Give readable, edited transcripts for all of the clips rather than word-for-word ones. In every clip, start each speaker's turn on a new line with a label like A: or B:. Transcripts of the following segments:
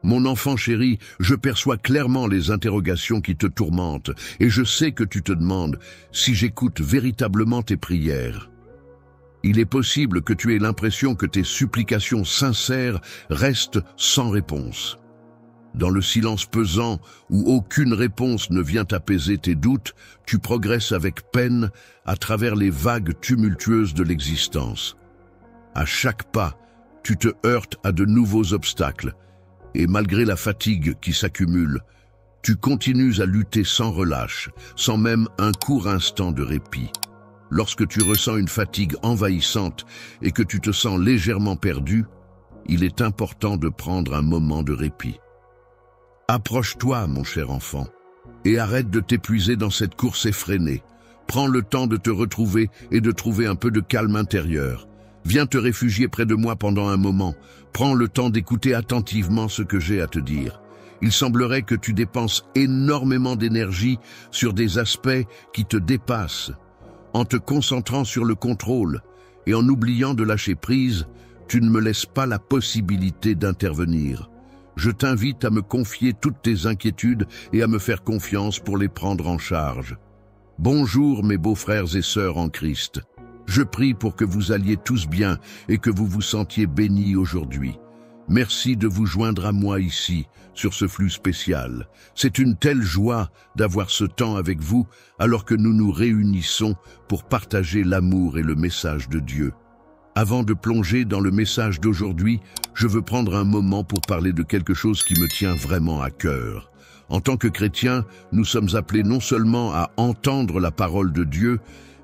A: Mon enfant chéri, je perçois clairement les interrogations qui te tourmentent et je sais que tu te demandes si j'écoute véritablement tes prières. Il est possible que tu aies l'impression que tes supplications sincères restent sans réponse. Dans le silence pesant où aucune réponse ne vient apaiser tes doutes, tu progresses avec peine à travers les vagues tumultueuses de l'existence. À chaque pas, tu te heurtes à de nouveaux obstacles, et malgré la fatigue qui s'accumule, tu continues à lutter sans relâche, sans même un court instant de répit. Lorsque tu ressens une fatigue envahissante et que tu te sens légèrement perdu, il est important de prendre un moment de répit. Approche-toi, mon cher enfant, et arrête de t'épuiser dans cette course effrénée. Prends le temps de te retrouver et de trouver un peu de calme intérieur. Viens te réfugier près de moi pendant un moment. Prends le temps d'écouter attentivement ce que j'ai à te dire. Il semblerait que tu dépenses énormément d'énergie sur des aspects qui te dépassent. En te concentrant sur le contrôle et en oubliant de lâcher prise, tu ne me laisses pas la possibilité d'intervenir. Je t'invite à me confier toutes tes inquiétudes et à me faire confiance pour les prendre en charge. Bonjour mes beaux frères et sœurs en Christ. Je prie pour que vous alliez tous bien et que vous vous sentiez bénis aujourd'hui. Merci de vous joindre à moi ici, sur ce flux spécial. C'est une telle joie d'avoir ce temps avec vous alors que nous nous réunissons pour partager l'amour et le message de Dieu. Avant de plonger dans le message d'aujourd'hui, je veux prendre un moment pour parler de quelque chose qui me tient vraiment à cœur. En tant que chrétiens, nous sommes appelés non seulement à entendre la parole de Dieu,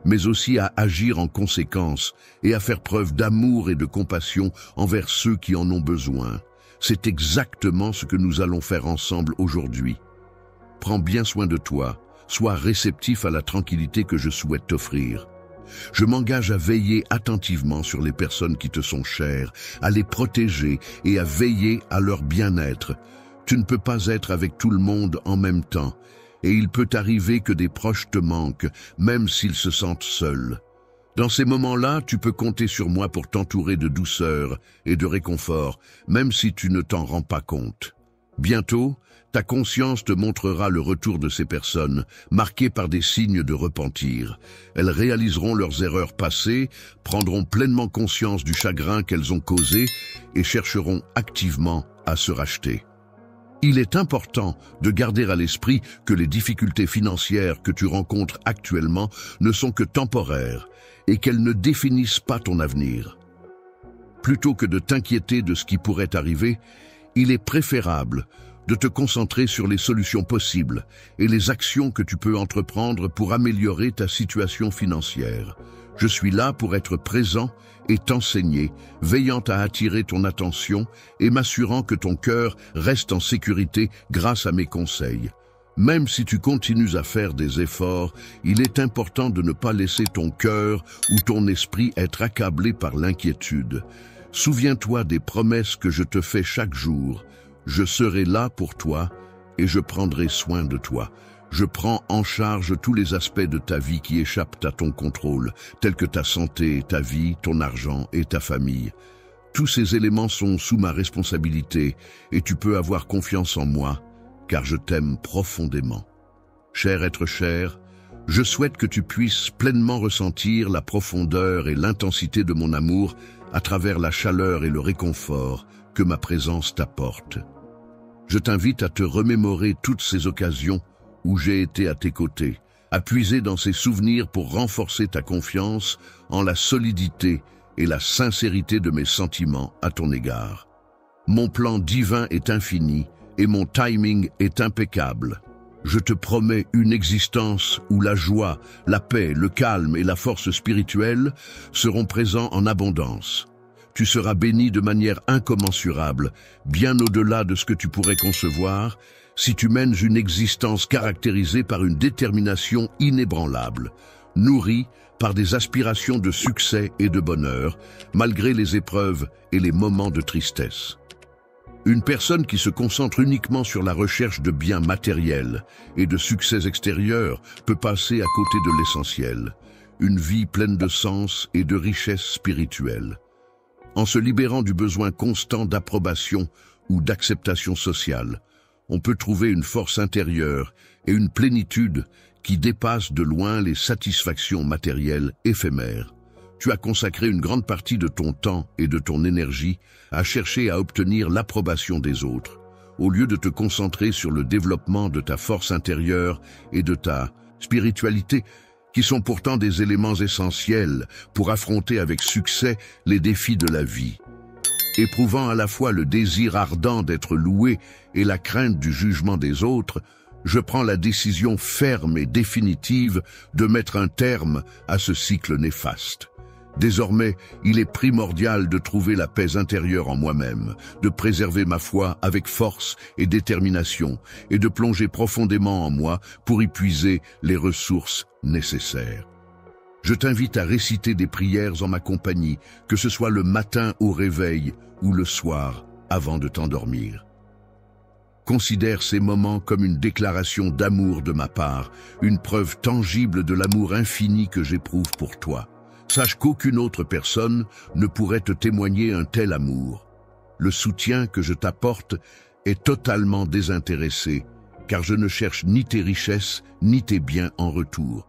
A: mais aussi à agir en conséquence et à faire preuve d'amour et de compassion envers ceux qui en ont besoin. C'est exactement ce que nous allons faire ensemble aujourd'hui. Prends bien soin de toi, sois réceptif à la tranquillité que je souhaite t'offrir. Je m'engage à veiller attentivement sur les personnes qui te sont chères, à les protéger et à veiller à leur bien-être. Tu ne peux pas être avec tout le monde en même temps. Et il peut arriver que des proches te manquent, même s'ils se sentent seuls. Dans ces moments-là, tu peux compter sur moi pour t'entourer de douceur et de réconfort, même si tu ne t'en rends pas compte. Bientôt, ta conscience te montrera le retour de ces personnes, marquées par des signes de repentir. Elles réaliseront leurs erreurs passées, prendront pleinement conscience du chagrin qu'elles ont causé et chercheront activement à se racheter. Il est important de garder à l'esprit que les difficultés financières que tu rencontres actuellement ne sont que temporaires et qu'elles ne définissent pas ton avenir. Plutôt que de t'inquiéter de ce qui pourrait arriver, il est préférable de te concentrer sur les solutions possibles et les actions que tu peux entreprendre pour améliorer ta situation financière. Je suis là pour être présent et t'enseigner, veillant à attirer ton attention et m'assurant que ton cœur reste en sécurité grâce à mes conseils. Même si tu continues à faire des efforts, il est important de ne pas laisser ton cœur ou ton esprit être accablé par l'inquiétude. Souviens-toi des promesses que je te fais chaque jour. Je serai là pour toi et je prendrai soin de toi. Je prends en charge tous les aspects de ta vie qui échappent à ton contrôle, tels que ta santé, ta vie, ton argent et ta famille. Tous ces éléments sont sous ma responsabilité et tu peux avoir confiance en moi, car je t'aime profondément. Cher être cher, je souhaite que tu puisses pleinement ressentir la profondeur et l'intensité de mon amour à travers la chaleur et le réconfort que ma présence t'apporte. Je t'invite à te remémorer toutes ces occasions où j'ai été à tes côtés, à puiser dans ces souvenirs pour renforcer ta confiance en la solidité et la sincérité de mes sentiments à ton égard. Mon plan divin est infini et mon timing est impeccable. Je te promets une existence où la joie, la paix, le calme et la force spirituelle seront présents en abondance. Tu seras béni de manière incommensurable, bien au-delà de ce que tu pourrais concevoir, si tu mènes une existence caractérisée par une détermination inébranlable, nourrie par des aspirations de succès et de bonheur, malgré les épreuves et les moments de tristesse. Une personne qui se concentre uniquement sur la recherche de biens matériels et de succès extérieurs peut passer à côté de l'essentiel, une vie pleine de sens et de richesse spirituelle. En se libérant du besoin constant d'approbation ou d'acceptation sociale. On peut trouver une force intérieure et une plénitude qui dépassent de loin les satisfactions matérielles éphémères. Tu as consacré une grande partie de ton temps et de ton énergie à chercher à obtenir l'approbation des autres, au lieu de te concentrer sur le développement de ta force intérieure et de ta spiritualité, qui sont pourtant des éléments essentiels pour affronter avec succès les défis de la vie. Éprouvant à la fois le désir ardent d'être loué et la crainte du jugement des autres, je prends la décision ferme et définitive de mettre un terme à ce cycle néfaste. Désormais, il est primordial de trouver la paix intérieure en moi-même, de préserver ma foi avec force et détermination, et de plonger profondément en moi pour y puiser les ressources nécessaires. Je t'invite à réciter des prières en ma compagnie, que ce soit le matin au réveil ou le soir avant de t'endormir. Considère ces moments comme une déclaration d'amour de ma part, une preuve tangible de l'amour infini que j'éprouve pour toi. Sache qu'aucune autre personne ne pourrait te témoigner un tel amour. Le soutien que je t'apporte est totalement désintéressé, car je ne cherche ni tes richesses ni tes biens en retour.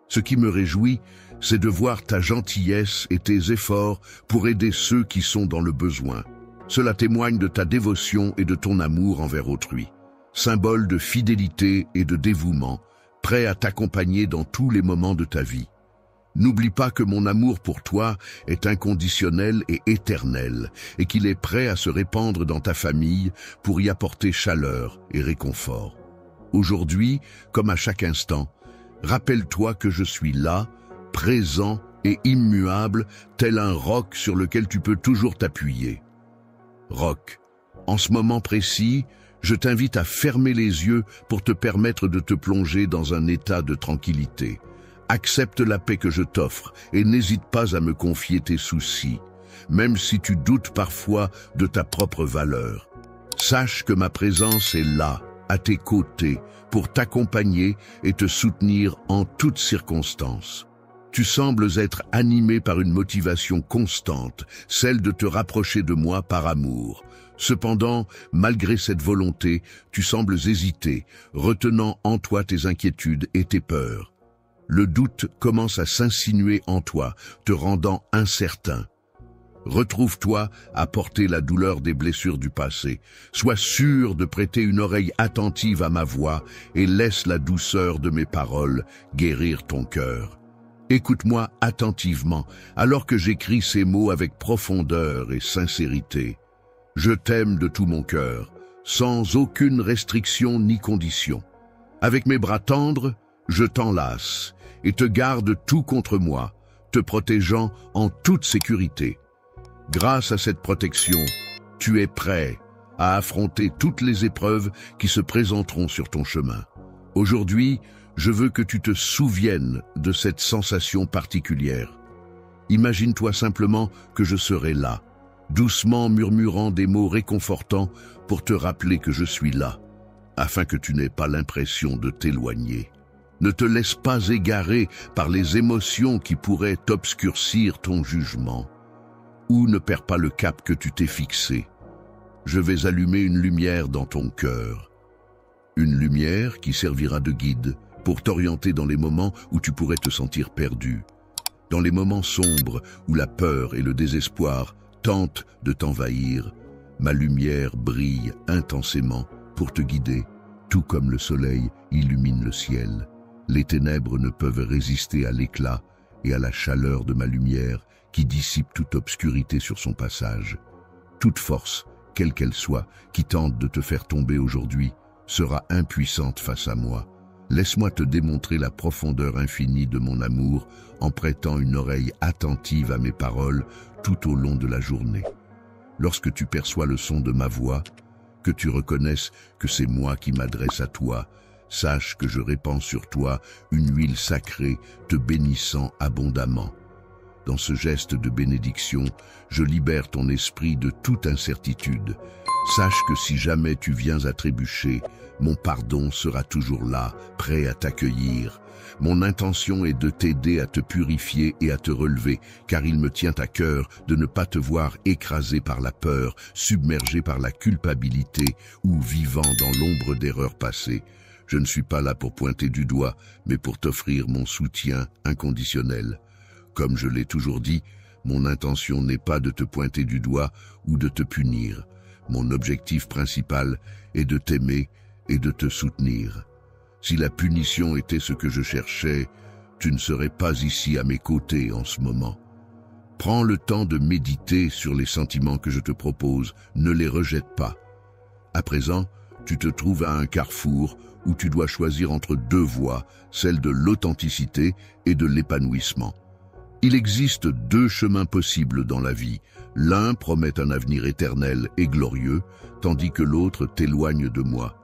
A: Ce qui me réjouit, c'est de voir ta gentillesse et tes efforts pour aider ceux qui sont dans le besoin. Cela témoigne de ta dévotion et de ton amour envers autrui. Symbole de fidélité et de dévouement, prêt à t'accompagner dans tous les moments de ta vie. N'oublie pas que mon amour pour toi est inconditionnel et éternel, et qu'il est prêt à se répandre dans ta famille pour y apporter chaleur et réconfort. Aujourd'hui, comme à chaque instant, rappelle-toi que je suis là, présent et immuable, tel un roc sur lequel tu peux toujours t'appuyer. Roc, en ce moment précis, je t'invite à fermer les yeux pour te permettre de te plonger dans un état de tranquillité. Accepte la paix que je t'offre et n'hésite pas à me confier tes soucis, même si tu doutes parfois de ta propre valeur. Sache que ma présence est là, à tes côtés, pour t'accompagner et te soutenir en toutes circonstances. Tu sembles être animé par une motivation constante, celle de te rapprocher de moi par amour. Cependant, malgré cette volonté, tu sembles hésiter, retenant en toi tes inquiétudes et tes peurs. Le doute commence à s'insinuer en toi, te rendant incertain. Retrouve-toi à porter la douleur des blessures du passé. Sois sûr de prêter une oreille attentive à ma voix et laisse la douceur de mes paroles guérir ton cœur. Écoute-moi attentivement alors que j'écris ces mots avec profondeur et sincérité. Je t'aime de tout mon cœur, sans aucune restriction ni condition. Avec mes bras tendres, je t'enlace et te garde tout contre moi, te protégeant en toute sécurité. Grâce à cette protection, tu es prêt à affronter toutes les épreuves qui se présenteront sur ton chemin. Aujourd'hui, je veux que tu te souviennes de cette sensation particulière. Imagine-toi simplement que je serai là, doucement murmurant des mots réconfortants pour te rappeler que je suis là, afin que tu n'aies pas l'impression de t'éloigner. Ne te laisse pas égarer par les émotions qui pourraient obscurcir ton jugement. Ou ne perds pas le cap que tu t'es fixé. Je vais allumer une lumière dans ton cœur. Une lumière qui servira de guide pour t'orienter dans les moments où tu pourrais te sentir perdu. Dans les moments sombres où la peur et le désespoir tentent de t'envahir, ma lumière brille intensément pour te guider, tout comme le soleil illumine le ciel. Les ténèbres ne peuvent résister à l'éclat et à la chaleur de ma lumière qui dissipe toute obscurité sur son passage. Toute force, quelle qu'elle soit, qui tente de te faire tomber aujourd'hui, sera impuissante face à moi. Laisse-moi te démontrer la profondeur infinie de mon amour en prêtant une oreille attentive à mes paroles tout au long de la journée. Lorsque tu perçois le son de ma voix, que tu reconnaisses que c'est moi qui m'adresse à toi, sache que je répands sur toi une huile sacrée te bénissant abondamment. Dans ce geste de bénédiction, je libère ton esprit de toute incertitude. Sache que si jamais tu viens à trébucher, mon pardon sera toujours là, prêt à t'accueillir. Mon intention est de t'aider à te purifier et à te relever, car il me tient à cœur de ne pas te voir écrasé par la peur, submergé par la culpabilité ou vivant dans l'ombre d'erreurs passées. Je ne suis pas là pour pointer du doigt, mais pour t'offrir mon soutien inconditionnel. Comme je l'ai toujours dit, mon intention n'est pas de te pointer du doigt ou de te punir. Mon objectif principal est de t'aimer et de te soutenir. Si la punition était ce que je cherchais, tu ne serais pas ici à mes côtés en ce moment. Prends le temps de méditer sur les sentiments que je te propose, ne les rejette pas. À présent, tu te trouves à un carrefour où tu dois choisir entre deux voies, celle de l'authenticité et de l'épanouissement. Il existe deux chemins possibles dans la vie. L'un promet un avenir éternel et glorieux, tandis que l'autre t'éloigne de moi.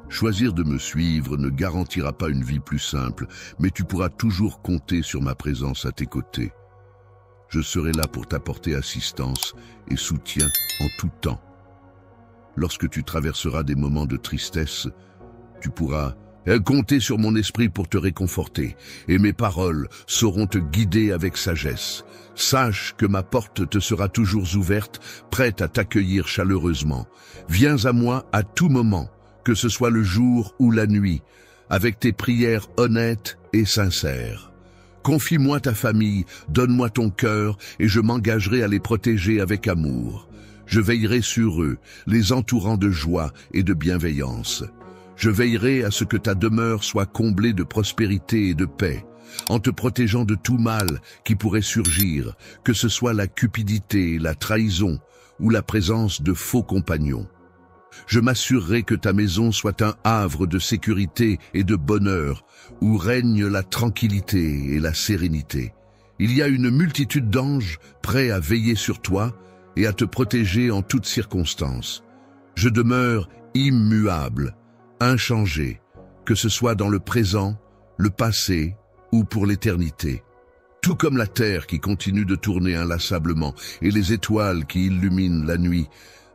A: Choisir de me suivre ne garantira pas une vie plus simple, mais tu pourras toujours compter sur ma présence à tes côtés. Je serai là pour t'apporter assistance et soutien en tout temps. Lorsque tu traverseras des moments de tristesse, tu pourras compter sur mon esprit pour te réconforter, et mes paroles sauront te guider avec sagesse. Sache que ma porte te sera toujours ouverte, prête à t'accueillir chaleureusement. Viens à moi à tout moment, que ce soit le jour ou la nuit, avec tes prières honnêtes et sincères. Confie-moi ta famille, donne-moi ton cœur, et je m'engagerai à les protéger avec amour. Je veillerai sur eux, les entourant de joie et de bienveillance. Je veillerai à ce que ta demeure soit comblée de prospérité et de paix, en te protégeant de tout mal qui pourrait surgir, que ce soit la cupidité, la trahison ou la présence de faux compagnons. Je m'assurerai que ta maison soit un havre de sécurité et de bonheur, où règne la tranquillité et la sérénité. Il y a une multitude d'anges prêts à veiller sur toi et à te protéger en toutes circonstances. Je demeure immuable, inchangé, que ce soit dans le présent, le passé ou pour l'éternité. Tout comme la terre qui continue de tourner inlassablement et les étoiles qui illuminent la nuit,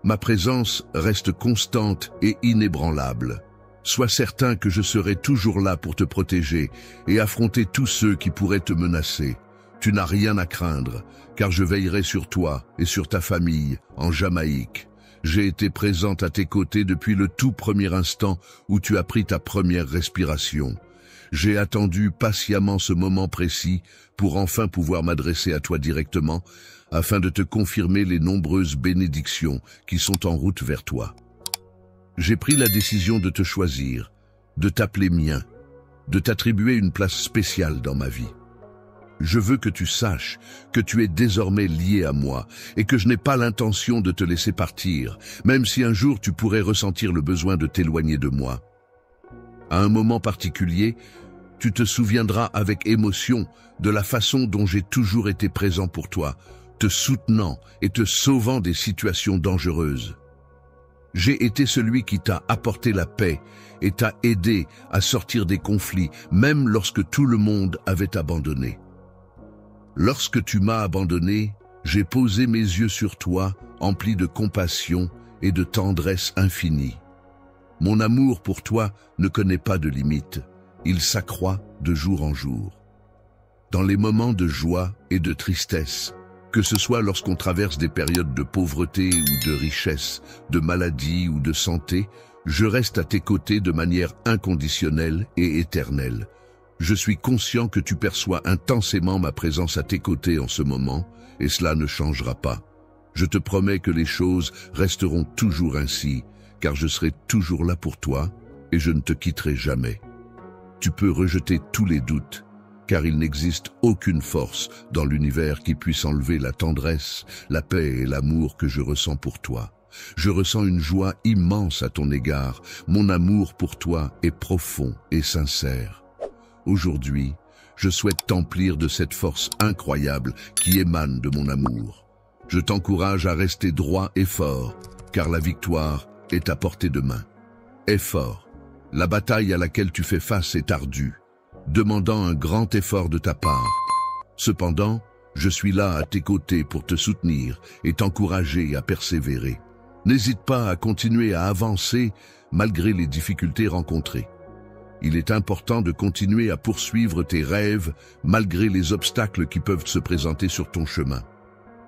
A: ma présence reste constante et inébranlable. Sois certain que je serai toujours là pour te protéger et affronter tous ceux qui pourraient te menacer. Tu n'as rien à craindre, car je veillerai sur toi et sur ta famille en Jamaïque. J'ai été présente à tes côtés depuis le tout premier instant où tu as pris ta première respiration. J'ai attendu patiemment ce moment précis pour enfin pouvoir m'adresser à toi directement, afin de te confirmer les nombreuses bénédictions qui sont en route vers toi. J'ai pris la décision de te choisir, de t'appeler mien, de t'attribuer une place spéciale dans ma vie. Je veux que tu saches que tu es désormais lié à moi et que je n'ai pas l'intention de te laisser partir, même si un jour tu pourrais ressentir le besoin de t'éloigner de moi. À un moment particulier, tu te souviendras avec émotion de la façon dont j'ai toujours été présent pour toi, te soutenant et te sauvant des situations dangereuses. J'ai été celui qui t'a apporté la paix et t'a aidé à sortir des conflits, même lorsque tout le monde avait abandonné. Lorsque tu m'as abandonné, j'ai posé mes yeux sur toi, empli de compassion et de tendresse infinie. Mon amour pour toi ne connaît pas de limite, il s'accroît de jour en jour. Dans les moments de joie et de tristesse, que ce soit lorsqu'on traverse des périodes de pauvreté ou de richesse, de maladie ou de santé, je reste à tes côtés de manière inconditionnelle et éternelle. Je suis conscient que tu perçois intensément ma présence à tes côtés en ce moment, et cela ne changera pas. Je te promets que les choses resteront toujours ainsi, car je serai toujours là pour toi, et je ne te quitterai jamais. Tu peux rejeter tous les doutes, car il n'existe aucune force dans l'univers qui puisse enlever la tendresse, la paix et l'amour que je ressens pour toi. Je ressens une joie immense à ton égard. Mon amour pour toi est profond et sincère. Aujourd'hui, je souhaite t'emplir de cette force incroyable qui émane de mon amour. Je t'encourage à rester droit et fort, car la victoire est à portée de main. Aie fort. La bataille à laquelle tu fais face est ardue, demandant un grand effort de ta part. Cependant, Je suis là à tes côtés pour te soutenir et t'encourager à persévérer. N'hésite pas à continuer à avancer malgré les difficultés rencontrées. Il est important de continuer à poursuivre tes rêves malgré les obstacles qui peuvent se présenter sur ton chemin.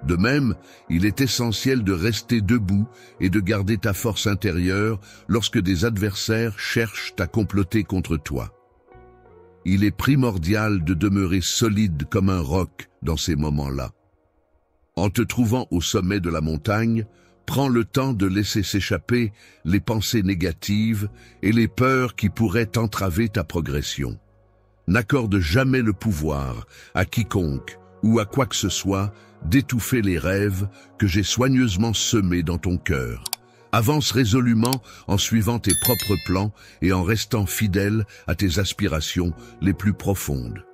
A: De même, il est essentiel de rester debout et de garder ta force intérieure lorsque des adversaires cherchent à comploter contre toi. Il est primordial de demeurer solide comme un roc dans ces moments-là. En te trouvant au sommet de la montagne, prends le temps de laisser s'échapper les pensées négatives et les peurs qui pourraient entraver ta progression. N'accorde jamais le pouvoir à quiconque ou à quoi que ce soit d'étouffer les rêves que j'ai soigneusement semés dans ton cœur. Avance résolument en suivant tes propres plans et en restant fidèle à tes aspirations les plus profondes.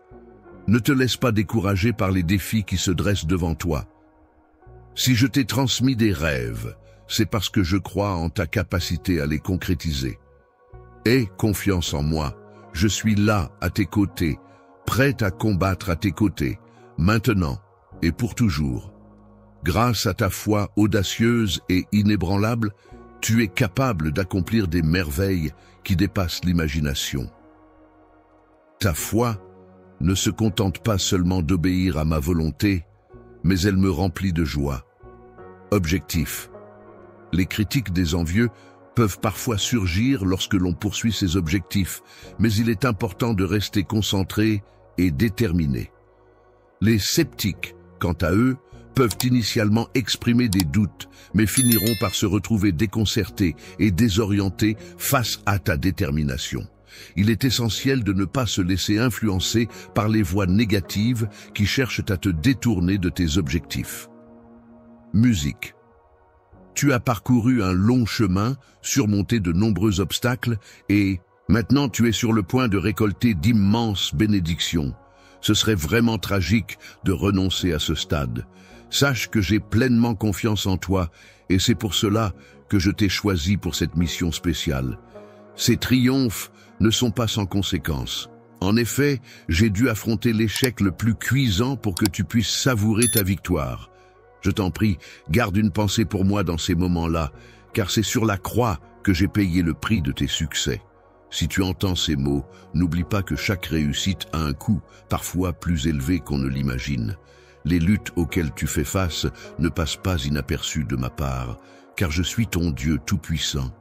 A: Ne te laisse pas décourager par les défis qui se dressent devant toi. Si je t'ai transmis des rêves, c'est parce que je crois en ta capacité à les concrétiser. Aie confiance en moi, je suis là à tes côtés, prêt à combattre à tes côtés, maintenant et pour toujours. Grâce à ta foi audacieuse et inébranlable, tu es capable d'accomplir des merveilles qui dépassent l'imagination. Ta foi ne se contente pas seulement d'obéir à ma volonté, mais elle me remplit de joie. Objectif. Les critiques des envieux peuvent parfois surgir lorsque l'on poursuit ses objectifs, mais il est important de rester concentré et déterminé. Les sceptiques, quant à eux, peuvent initialement exprimer des doutes, mais finiront par se retrouver déconcertés et désorientés face à ta détermination. Il est essentiel de ne pas se laisser influencer par les voix négatives qui cherchent à te détourner de tes objectifs. Musique. Tu as parcouru un long chemin, surmonté de nombreux obstacles et maintenant tu es sur le point de récolter d'immenses bénédictions. Ce serait vraiment tragique de renoncer à ce stade. Sache que j'ai pleinement confiance en toi et c'est pour cela que je t'ai choisi pour cette mission spéciale. Ces triomphes ne sont pas sans conséquences. En effet, j'ai dû affronter l'échec le plus cuisant pour que tu puisses savourer ta victoire. Je t'en prie, garde une pensée pour moi dans ces moments-là, car c'est sur la croix que j'ai payé le prix de tes succès. Si tu entends ces mots, n'oublie pas que chaque réussite a un coût, parfois plus élevé qu'on ne l'imagine. Les luttes auxquelles tu fais face ne passent pas inaperçues de ma part, car je suis ton Dieu tout-puissant.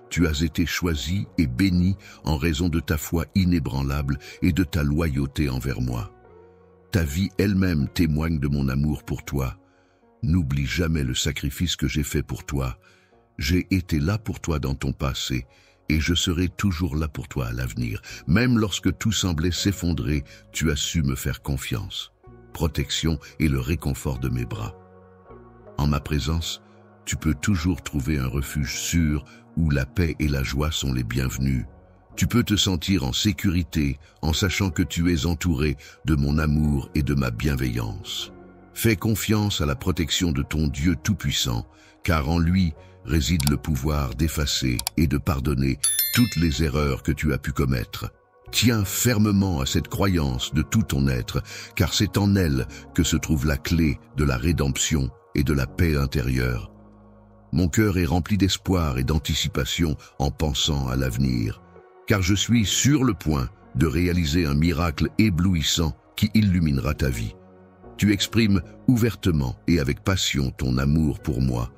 A: Tu as été choisi et béni en raison de ta foi inébranlable et de ta loyauté envers moi. Ta vie elle-même témoigne de mon amour pour toi. N'oublie jamais le sacrifice que j'ai fait pour toi. J'ai été là pour toi dans ton passé et je serai toujours là pour toi à l'avenir. Même lorsque tout semblait s'effondrer, tu as su me faire confiance. Protection et le réconfort de mes bras. En ma présence, tu peux toujours trouver un refuge sûr où la paix et la joie sont les bienvenus. Tu peux te sentir en sécurité en sachant que tu es entouré de mon amour et de ma bienveillance. Fais confiance à la protection de ton Dieu tout-puissant, car en lui réside le pouvoir d'effacer et de pardonner toutes les erreurs que tu as pu commettre. Tiens fermement à cette croyance de tout ton être, car c'est en elle que se trouve la clé de la rédemption et de la paix intérieure. Mon cœur est rempli d'espoir et d'anticipation en pensant à l'avenir, car je suis sur le point de réaliser un miracle éblouissant qui illuminera ta vie. Tu exprimes ouvertement et avec passion ton amour pour moi,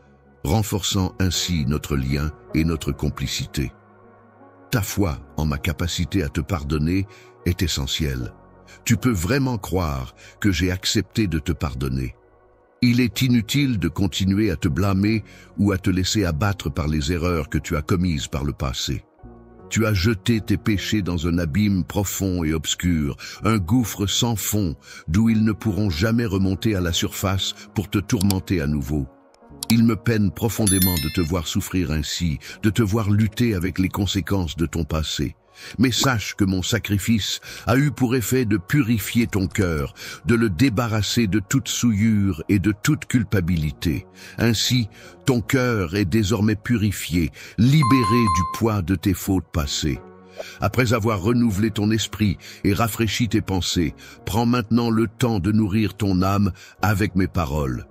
A: renforçant ainsi notre lien et notre complicité. Ta foi en ma capacité à te pardonner est essentielle. Tu peux vraiment croire que j'ai accepté de te pardonner. Il est inutile de continuer à te blâmer ou à te laisser abattre par les erreurs que tu as commises par le passé. Tu as jeté tes péchés dans un abîme profond et obscur, un gouffre sans fond, d'où ils ne pourront jamais remonter à la surface pour te tourmenter à nouveau. Il me peine profondément de te voir souffrir ainsi, de te voir lutter avec les conséquences de ton passé. Mais sache que mon sacrifice a eu pour effet de purifier ton cœur, de le débarrasser de toute souillure et de toute culpabilité. Ainsi, ton cœur est désormais purifié, libéré du poids de tes fautes passées. Après avoir renouvelé ton esprit et rafraîchi tes pensées, prends maintenant le temps de nourrir ton âme avec mes paroles.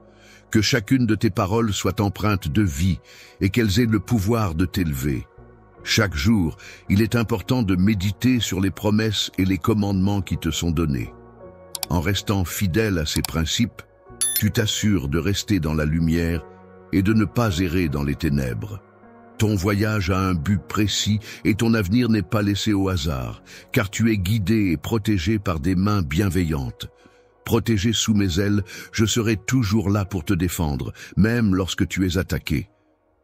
A: Que chacune de tes paroles soit empreinte de vie et qu'elles aient le pouvoir de t'élever. Chaque jour, il est important de méditer sur les promesses et les commandements qui te sont donnés. En restant fidèle à ces principes, tu t'assures de rester dans la lumière et de ne pas errer dans les ténèbres. Ton voyage a un but précis et ton avenir n'est pas laissé au hasard, car tu es guidé et protégé par des mains bienveillantes. Protégé sous mes ailes, je serai toujours là pour te défendre, même lorsque tu es attaqué.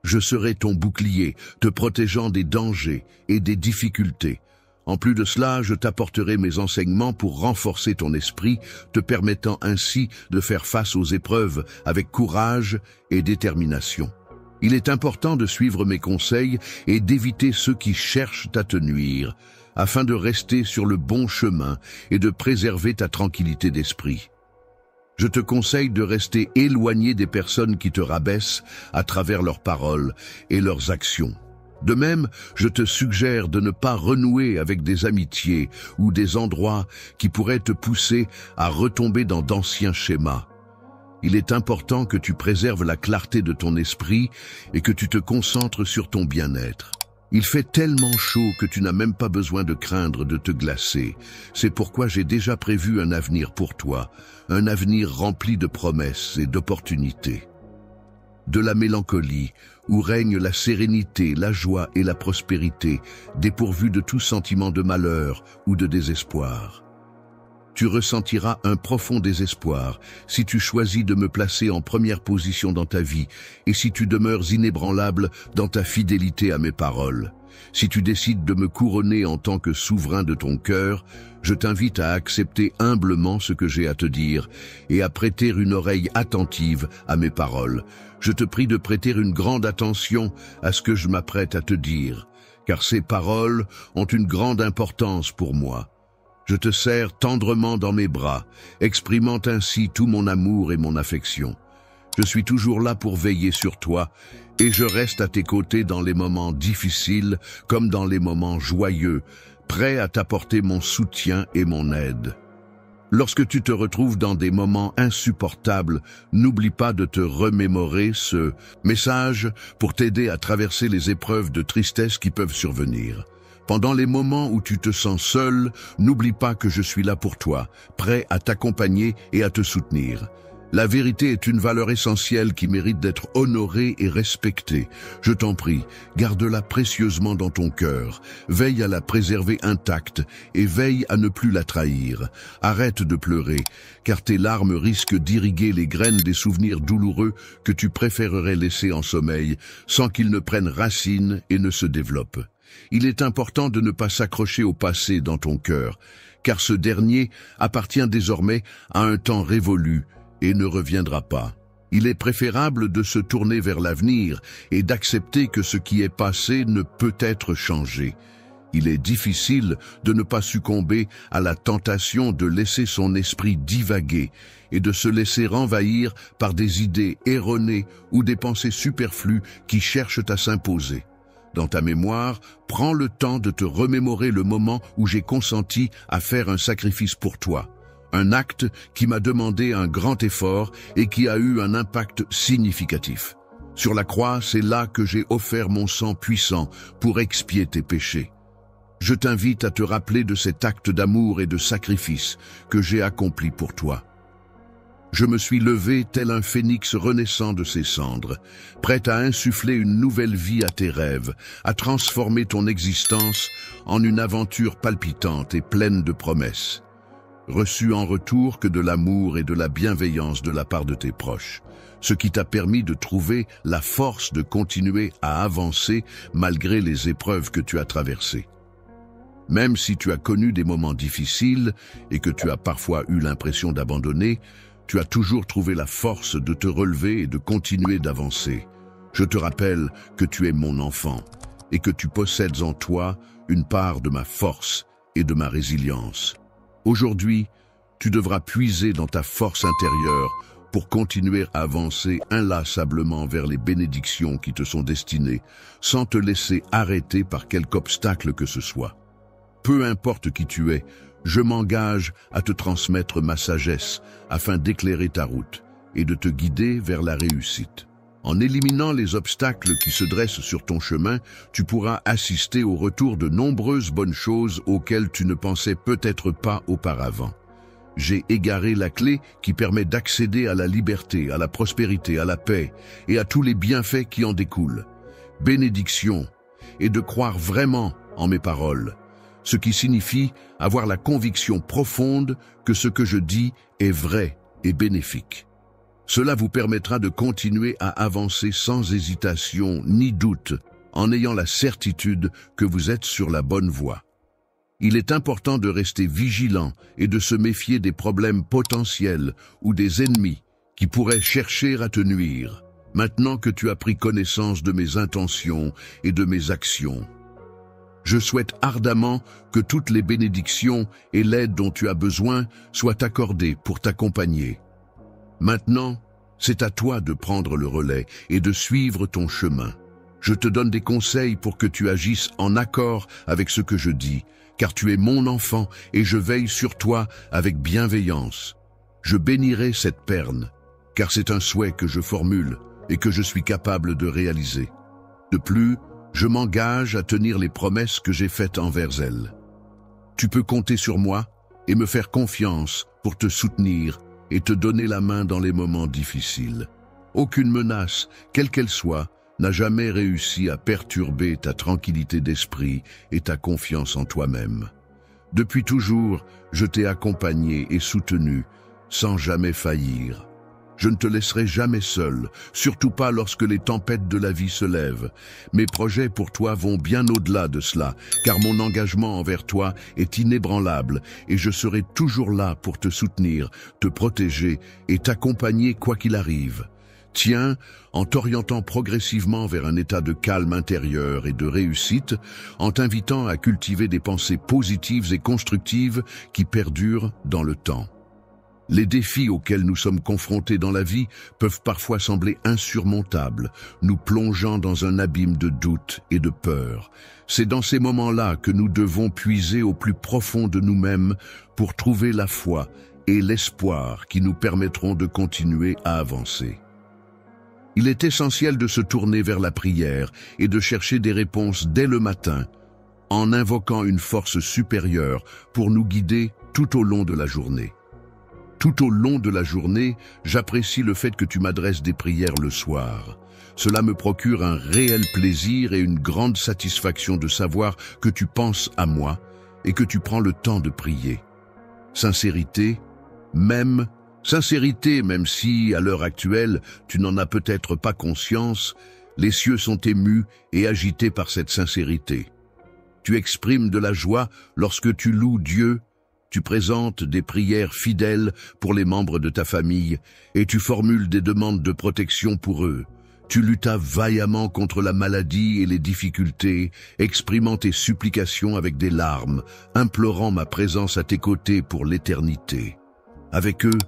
A: Je serai ton bouclier, te protégeant des dangers et des difficultés. En plus de cela, je t'apporterai mes enseignements pour renforcer ton esprit, te permettant ainsi de faire face aux épreuves avec courage et détermination. Il est important de suivre mes conseils et d'éviter ceux qui cherchent à te nuire, afin de rester sur le bon chemin et de préserver ta tranquillité d'esprit. Je te conseille de rester éloigné des personnes qui te rabaissent à travers leurs paroles et leurs actions. De même, je te suggère de ne pas renouer avec des amitiés ou des endroits qui pourraient te pousser à retomber dans d'anciens schémas. Il est important que tu préserves la clarté de ton esprit et que tu te concentres sur ton bien-être. Il fait tellement chaud que tu n'as même pas besoin de craindre de te glacer. C'est pourquoi j'ai déjà prévu un avenir pour toi, un avenir rempli de promesses et d'opportunités. De la mélancolie, où règne la sérénité, la joie et la prospérité, dépourvue de tout sentiment de malheur ou de désespoir. Tu ressentiras un profond désespoir si tu choisis de me placer en première position dans ta vie et si tu demeures inébranlable dans ta fidélité à mes paroles. Si tu décides de me couronner en tant que souverain de ton cœur, je t'invite à accepter humblement ce que j'ai à te dire et à prêter une oreille attentive à mes paroles. Je te prie de prêter une grande attention à ce que je m'apprête à te dire, car ces paroles ont une grande importance pour moi. Je te serre tendrement dans mes bras, exprimant ainsi tout mon amour et mon affection. Je suis toujours là pour veiller sur toi, et je reste à tes côtés dans les moments difficiles comme dans les moments joyeux, prêt à t'apporter mon soutien et mon aide. Lorsque tu te retrouves dans des moments insupportables, n'oublie pas de te remémorer ce message pour t'aider à traverser les épreuves de tristesse qui peuvent survenir. Pendant les moments où tu te sens seul, n'oublie pas que je suis là pour toi, prêt à t'accompagner et à te soutenir. La vérité est une valeur essentielle qui mérite d'être honorée et respectée. Je t'en prie, garde-la précieusement dans ton cœur. Veille à la préserver intacte et veille à ne plus la trahir. Arrête de pleurer, car tes larmes risquent d'irriguer les graines des souvenirs douloureux que tu préférerais laisser en sommeil, sans qu'ils ne prennent racine et ne se développent. Il est important de ne pas s'accrocher au passé dans ton cœur, car ce dernier appartient désormais à un temps révolu et ne reviendra pas. Il est préférable de se tourner vers l'avenir et d'accepter que ce qui est passé ne peut être changé. Il est difficile de ne pas succomber à la tentation de laisser son esprit divaguer et de se laisser envahir par des idées erronées ou des pensées superflues qui cherchent à s'imposer. Dans ta mémoire, prends le temps de te remémorer le moment où j'ai consenti à faire un sacrifice pour toi. Un acte qui m'a demandé un grand effort et qui a eu un impact significatif. Sur la croix, c'est là que j'ai offert mon sang puissant pour expier tes péchés. Je t'invite à te rappeler de cet acte d'amour et de sacrifice que j'ai accompli pour toi. Je me suis levé tel un phénix renaissant de ses cendres, prêt à insuffler une nouvelle vie à tes rêves, à transformer ton existence en une aventure palpitante et pleine de promesses. Reçu en retour que de l'amour et de la bienveillance de la part de tes proches, ce qui t'a permis de trouver la force de continuer à avancer malgré les épreuves que tu as traversées. Même si tu as connu des moments difficiles et que tu as parfois eu l'impression d'abandonner, tu as toujours trouvé la force de te relever et de continuer d'avancer. Je te rappelle que tu es mon enfant et que tu possèdes en toi une part de ma force et de ma résilience. Aujourd'hui, tu devras puiser dans ta force intérieure pour continuer à avancer inlassablement vers les bénédictions qui te sont destinées, sans te laisser arrêter par quelque obstacle que ce soit. peu importe qui tu es, je m'engage à te transmettre ma sagesse afin d'éclairer ta route et de te guider vers la réussite. En éliminant les obstacles qui se dressent sur ton chemin, tu pourras assister au retour de nombreuses bonnes choses auxquelles tu ne pensais peut-être pas auparavant. J'ai égaré la clé qui permet d'accéder à la liberté, à la prospérité, à la paix et à tous les bienfaits qui en découlent. Bénédiction, et de croire vraiment en mes paroles, ce qui signifie avoir la conviction profonde que ce que je dis est vrai et bénéfique. Cela vous permettra de continuer à avancer sans hésitation ni doute, en ayant la certitude que vous êtes sur la bonne voie. Il est important de rester vigilant et de se méfier des problèmes potentiels ou des ennemis qui pourraient chercher à te nuire, maintenant que tu as pris connaissance de mes intentions et de mes actions. Je souhaite ardemment que toutes les bénédictions et l'aide dont tu as besoin soient accordées pour t'accompagner. Maintenant, c'est à toi de prendre le relais et de suivre ton chemin. Je te donne des conseils pour que tu agisses en accord avec ce que je dis, car tu es mon enfant et je veille sur toi avec bienveillance. Je bénirai cette perne, car c'est un souhait que je formule et que je suis capable de réaliser. De plus, je m'engage à tenir les promesses que j'ai faites envers elle. Tu peux compter sur moi et me faire confiance pour te soutenir et te donner la main dans les moments difficiles. Aucune menace, quelle qu'elle soit, n'a jamais réussi à perturber ta tranquillité d'esprit et ta confiance en toi-même. Depuis toujours, je t'ai accompagné et soutenu, sans jamais faillir. Je ne te laisserai jamais seul, surtout pas lorsque les tempêtes de la vie se lèvent. Mes projets pour toi vont bien au-delà de cela, car mon engagement envers toi est inébranlable et je serai toujours là pour te soutenir, te protéger et t'accompagner quoi qu'il arrive. Tiens, en t'orientant progressivement vers un état de calme intérieur et de réussite, en t'invitant à cultiver des pensées positives et constructives qui perdurent dans le temps. Les défis auxquels nous sommes confrontés dans la vie peuvent parfois sembler insurmontables, nous plongeant dans un abîme de doute et de peur. C'est dans ces moments-là que nous devons puiser au plus profond de nous-mêmes pour trouver la foi et l'espoir qui nous permettront de continuer à avancer. Il est essentiel de se tourner vers la prière et de chercher des réponses dès le matin, en invoquant une force supérieure pour nous guider tout au long de la journée. Tout au long de la journée, j'apprécie le fait que tu m'adresses des prières le soir. Cela me procure un réel plaisir et une grande satisfaction de savoir que tu penses à moi et que tu prends le temps de prier. Sincérité, même si, à l'heure actuelle, tu n'en as peut-être pas conscience, les cieux sont émus et agités par cette sincérité. Tu exprimes de la joie lorsque tu loues Dieu. Tu présentes des prières fidèles pour les membres de ta famille et tu formules des demandes de protection pour eux. Tu luttas vaillamment contre la maladie et les difficultés, exprimant tes supplications avec des larmes, implorant ma présence à tes côtés pour l'éternité. Avec eux,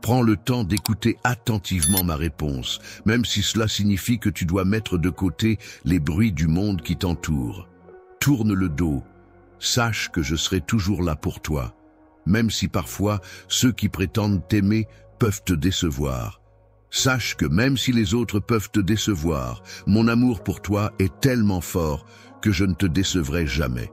A: prends le temps d'écouter attentivement ma réponse, même si cela signifie que tu dois mettre de côté les bruits du monde qui t'entoure. Tourne le dos, sache que je serai toujours là pour toi. Même si parfois ceux qui prétendent t'aimer peuvent te décevoir. Sache que même si les autres peuvent te décevoir, mon amour pour toi est tellement fort que je ne te décevrai jamais.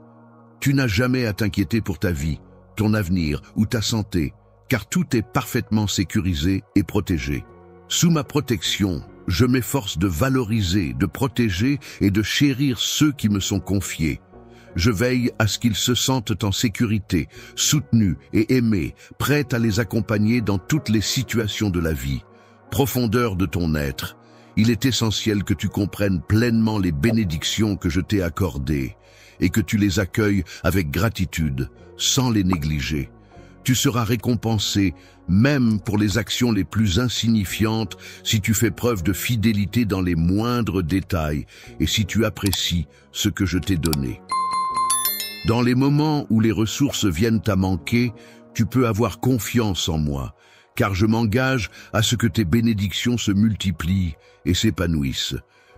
A: Tu n'as jamais à t'inquiéter pour ta vie, ton avenir ou ta santé, car tout est parfaitement sécurisé et protégé. Sous ma protection, je m'efforce de valoriser, de protéger et de chérir ceux qui me sont confiés. Je veille à ce qu'ils se sentent en sécurité, soutenus et aimés, prêts à les accompagner dans toutes les situations de la vie. Profondeur de ton être, il est essentiel que tu comprennes pleinement les bénédictions que je t'ai accordées et que tu les accueilles avec gratitude, sans les négliger. Tu seras récompensé, même pour les actions les plus insignifiantes, si tu fais preuve de fidélité dans les moindres détails et si tu apprécies ce que je t'ai donné. Dans les moments où les ressources viennent à manquer, tu peux avoir confiance en moi, car je m'engage à ce que tes bénédictions se multiplient et s'épanouissent.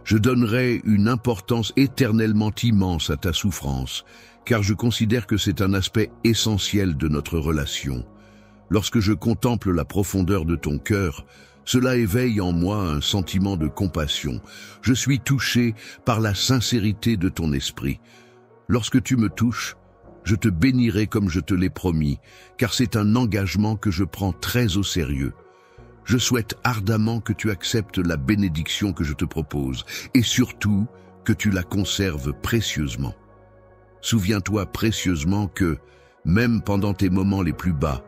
A: Je donnerai une importance éternellement immense à ta souffrance, car je considère que c'est un aspect essentiel de notre relation. Lorsque je contemple la profondeur de ton cœur, cela éveille en moi un sentiment de compassion. Je suis touché par la sincérité de ton esprit. Lorsque tu me touches, je te bénirai comme je te l'ai promis, car c'est un engagement que je prends très au sérieux. Je souhaite ardemment que tu acceptes la bénédiction que je te propose, et surtout que tu la conserves précieusement. Souviens-toi précieusement que, même pendant tes moments les plus bas,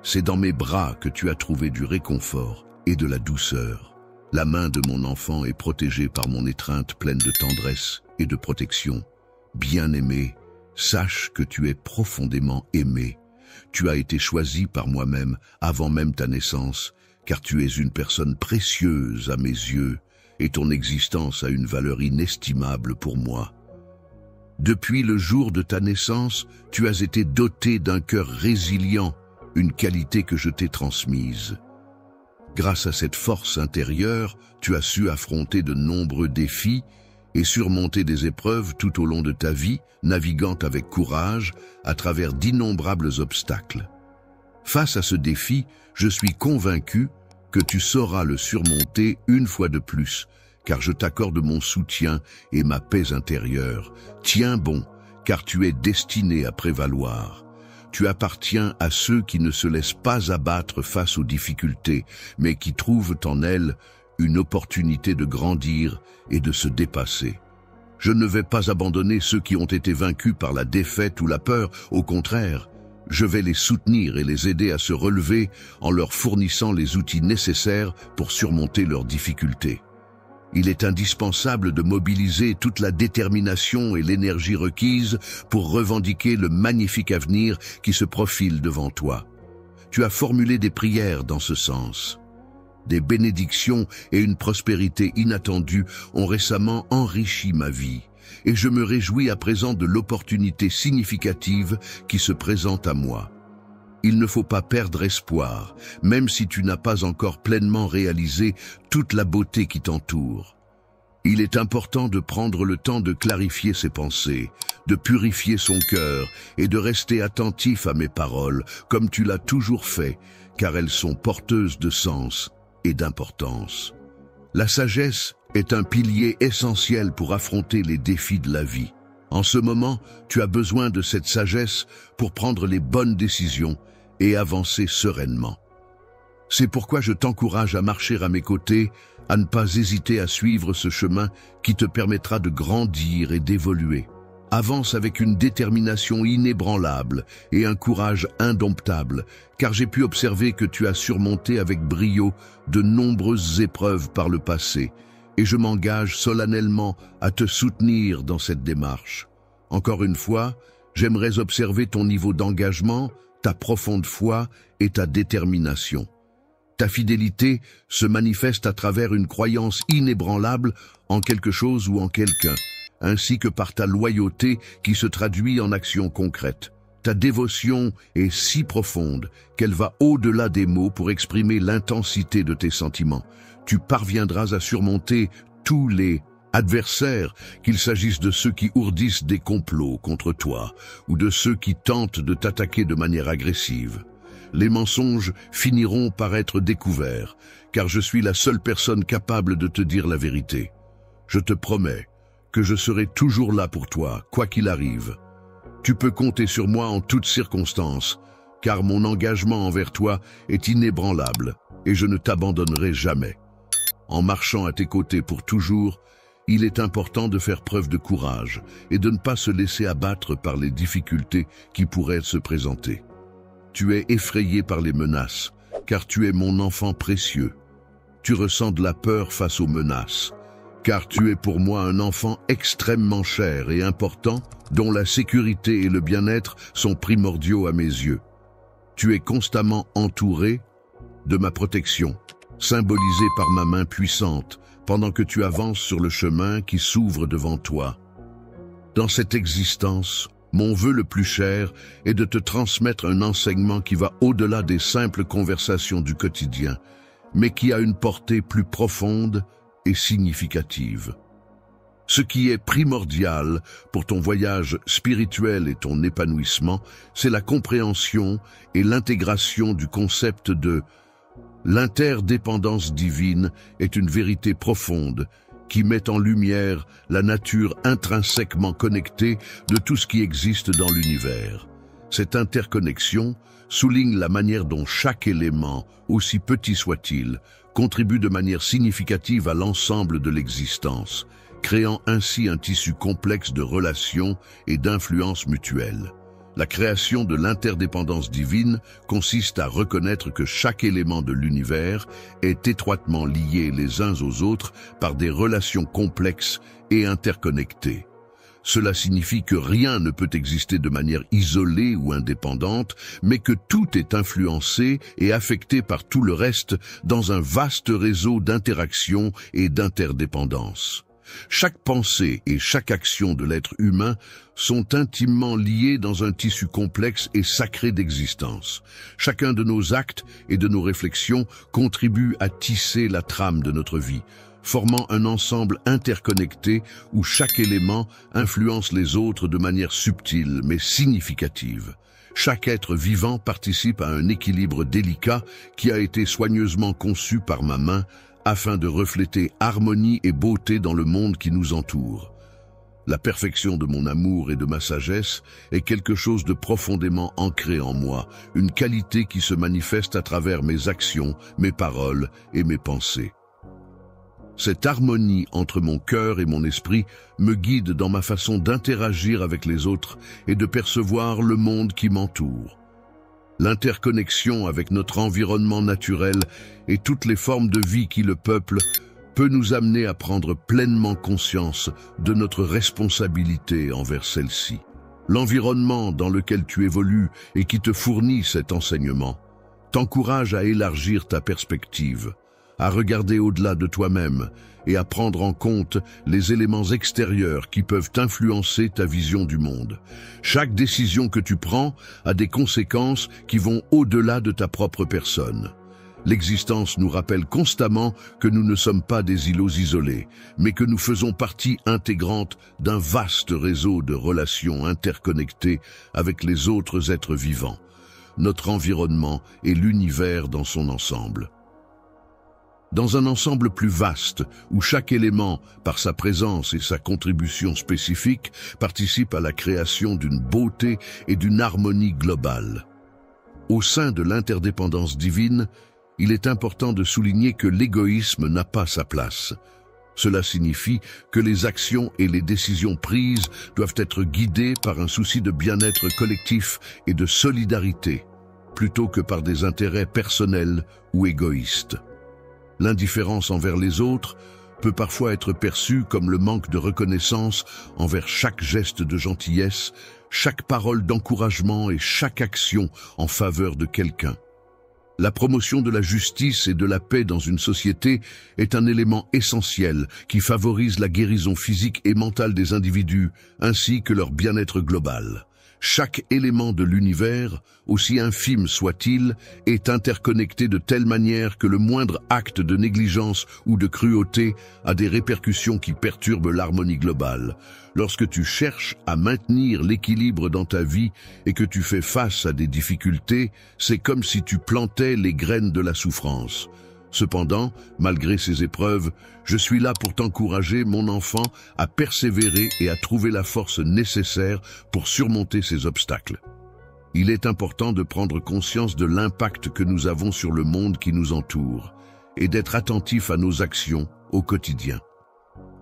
A: c'est dans mes bras que tu as trouvé du réconfort et de la douceur. La main de mon enfant est protégée par mon étreinte pleine de tendresse et de protection. Bien-aimé, sache que tu es profondément aimé. Tu as été choisi par moi-même avant même ta naissance, car tu es une personne précieuse à mes yeux, et ton existence a une valeur inestimable pour moi. Depuis le jour de ta naissance, tu as été doté d'un cœur résilient, une qualité que je t'ai transmise. Grâce à cette force intérieure, tu as su affronter de nombreux défis et surmonter des épreuves tout au long de ta vie, naviguant avec courage à travers d'innombrables obstacles. Face à ce défi, je suis convaincu que tu sauras le surmonter une fois de plus, car je t'accorde mon soutien et ma paix intérieure. Tiens bon, car tu es destiné à prévaloir. Tu appartiens à ceux qui ne se laissent pas abattre face aux difficultés, mais qui trouvent en elles une opportunité de grandir et de se dépasser. Je ne vais pas abandonner ceux qui ont été vaincus par la défaite ou la peur, au contraire, je vais les soutenir et les aider à se relever en leur fournissant les outils nécessaires pour surmonter leurs difficultés. Il est indispensable de mobiliser toute la détermination et l'énergie requises pour revendiquer le magnifique avenir qui se profile devant toi. Tu as formulé des prières dans ce sens. Des bénédictions et une prospérité inattendue ont récemment enrichi ma vie, et je me réjouis à présent de l'opportunité significative qui se présente à moi. Il ne faut pas perdre espoir, même si tu n'as pas encore pleinement réalisé toute la beauté qui t'entoure. Il est important de prendre le temps de clarifier ses pensées, de purifier son cœur et de rester attentif à mes paroles, comme tu l'as toujours fait, car elles sont porteuses de sens et d'importance. La sagesse est un pilier essentiel pour affronter les défis de la vie. En ce moment, tu as besoin de cette sagesse pour prendre les bonnes décisions et avancer sereinement. C'est pourquoi je t'encourage à marcher à mes côtés, à ne pas hésiter à suivre ce chemin qui te permettra de grandir et d'évoluer. Avance avec une détermination inébranlable et un courage indomptable, car j'ai pu observer que tu as surmonté avec brio de nombreuses épreuves par le passé, et je m'engage solennellement à te soutenir dans cette démarche. Encore une fois, j'aimerais observer ton niveau d'engagement, ta profonde foi et ta détermination. Ta fidélité se manifeste à travers une croyance inébranlable en quelque chose ou en quelqu'un, ainsi que par ta loyauté qui se traduit en actions concrètes. Ta dévotion est si profonde qu'elle va au-delà des mots pour exprimer l'intensité de tes sentiments. Tu parviendras à surmonter tous les adversaires, qu'il s'agisse de ceux qui ourdissent des complots contre toi ou de ceux qui tentent de t'attaquer de manière agressive. Les mensonges finiront par être découverts, car je suis la seule personne capable de te dire la vérité. Je te promets que je serai toujours là pour toi, quoi qu'il arrive. Tu peux compter sur moi en toutes circonstances, car mon engagement envers toi est inébranlable et je ne t'abandonnerai jamais. En marchant à tes côtés pour toujours, il est important de faire preuve de courage et de ne pas se laisser abattre par les difficultés qui pourraient se présenter. Tu es effrayé par les menaces, car tu es mon enfant précieux. Tu ressens de la peur face aux menaces, car tu es pour moi un enfant extrêmement cher et important, dont la sécurité et le bien-être sont primordiaux à mes yeux. Tu es constamment entouré de ma protection, symbolisée par ma main puissante, pendant que tu avances sur le chemin qui s'ouvre devant toi. Dans cette existence, mon vœu le plus cher est de te transmettre un enseignement qui va au-delà des simples conversations du quotidien, mais qui a une portée plus profonde et significative. Ce qui est primordial pour ton voyage spirituel et ton épanouissement, c'est la compréhension et l'intégration du concept de l'interdépendance divine est une vérité profonde qui met en lumière la nature intrinsèquement connectée de tout ce qui existe dans l'univers. Cette interconnexion souligne la manière dont chaque élément, aussi petit soit-il, contribue de manière significative à l'ensemble de l'existence, créant ainsi un tissu complexe de relations et d'influences mutuelles. La création de l'interdépendance divine consiste à reconnaître que chaque élément de l'univers est étroitement lié les uns aux autres par des relations complexes et interconnectées. Cela signifie que rien ne peut exister de manière isolée ou indépendante, mais que tout est influencé et affecté par tout le reste dans un vaste réseau d'interactions et d'interdépendance. Chaque pensée et chaque action de l'être humain sont intimement liées dans un tissu complexe et sacré d'existence. Chacun de nos actes et de nos réflexions contribue à tisser la trame de notre vie, formant un ensemble interconnecté où chaque élément influence les autres de manière subtile mais significative. Chaque être vivant participe à un équilibre délicat qui a été soigneusement conçu par ma main afin de refléter harmonie et beauté dans le monde qui nous entoure. La perfection de mon amour et de ma sagesse est quelque chose de profondément ancré en moi, une qualité qui se manifeste à travers mes actions, mes paroles et mes pensées. Cette harmonie entre mon cœur et mon esprit me guide dans ma façon d'interagir avec les autres et de percevoir le monde qui m'entoure. L'interconnexion avec notre environnement naturel et toutes les formes de vie qui le peuplent peut nous amener à prendre pleinement conscience de notre responsabilité envers celle-ci. L'environnement dans lequel tu évolues et qui te fournit cet enseignement t'encourage à élargir ta perspective, à regarder au-delà de toi-même et à prendre en compte les éléments extérieurs qui peuvent influencer ta vision du monde. Chaque décision que tu prends a des conséquences qui vont au-delà de ta propre personne. L'existence nous rappelle constamment que nous ne sommes pas des îlots isolés, mais que nous faisons partie intégrante d'un vaste réseau de relations interconnectées avec les autres êtres vivants, notre environnement et l'univers dans son ensemble. Dans un ensemble plus vaste, où chaque élément, par sa présence et sa contribution spécifique, participe à la création d'une beauté et d'une harmonie globale. Au sein de l'interdépendance divine, il est important de souligner que l'égoïsme n'a pas sa place. Cela signifie que les actions et les décisions prises doivent être guidées par un souci de bien-être collectif et de solidarité, plutôt que par des intérêts personnels ou égoïstes. L'indifférence envers les autres peut parfois être perçue comme le manque de reconnaissance envers chaque geste de gentillesse, chaque parole d'encouragement et chaque action en faveur de quelqu'un. La promotion de la justice et de la paix dans une société est un élément essentiel qui favorise la guérison physique et mentale des individus ainsi que leur bien-être global. Chaque élément de l'univers, aussi infime soit-il, est interconnecté de telle manière que le moindre acte de négligence ou de cruauté a des répercussions qui perturbent l'harmonie globale. Lorsque tu cherches à maintenir l'équilibre dans ta vie et que tu fais face à des difficultés, c'est comme si tu plantais les graines de la souffrance. Cependant, malgré ces épreuves, je suis là pour t'encourager, mon enfant, à persévérer et à trouver la force nécessaire pour surmonter ces obstacles. Il est important de prendre conscience de l'impact que nous avons sur le monde qui nous entoure et d'être attentif à nos actions au quotidien.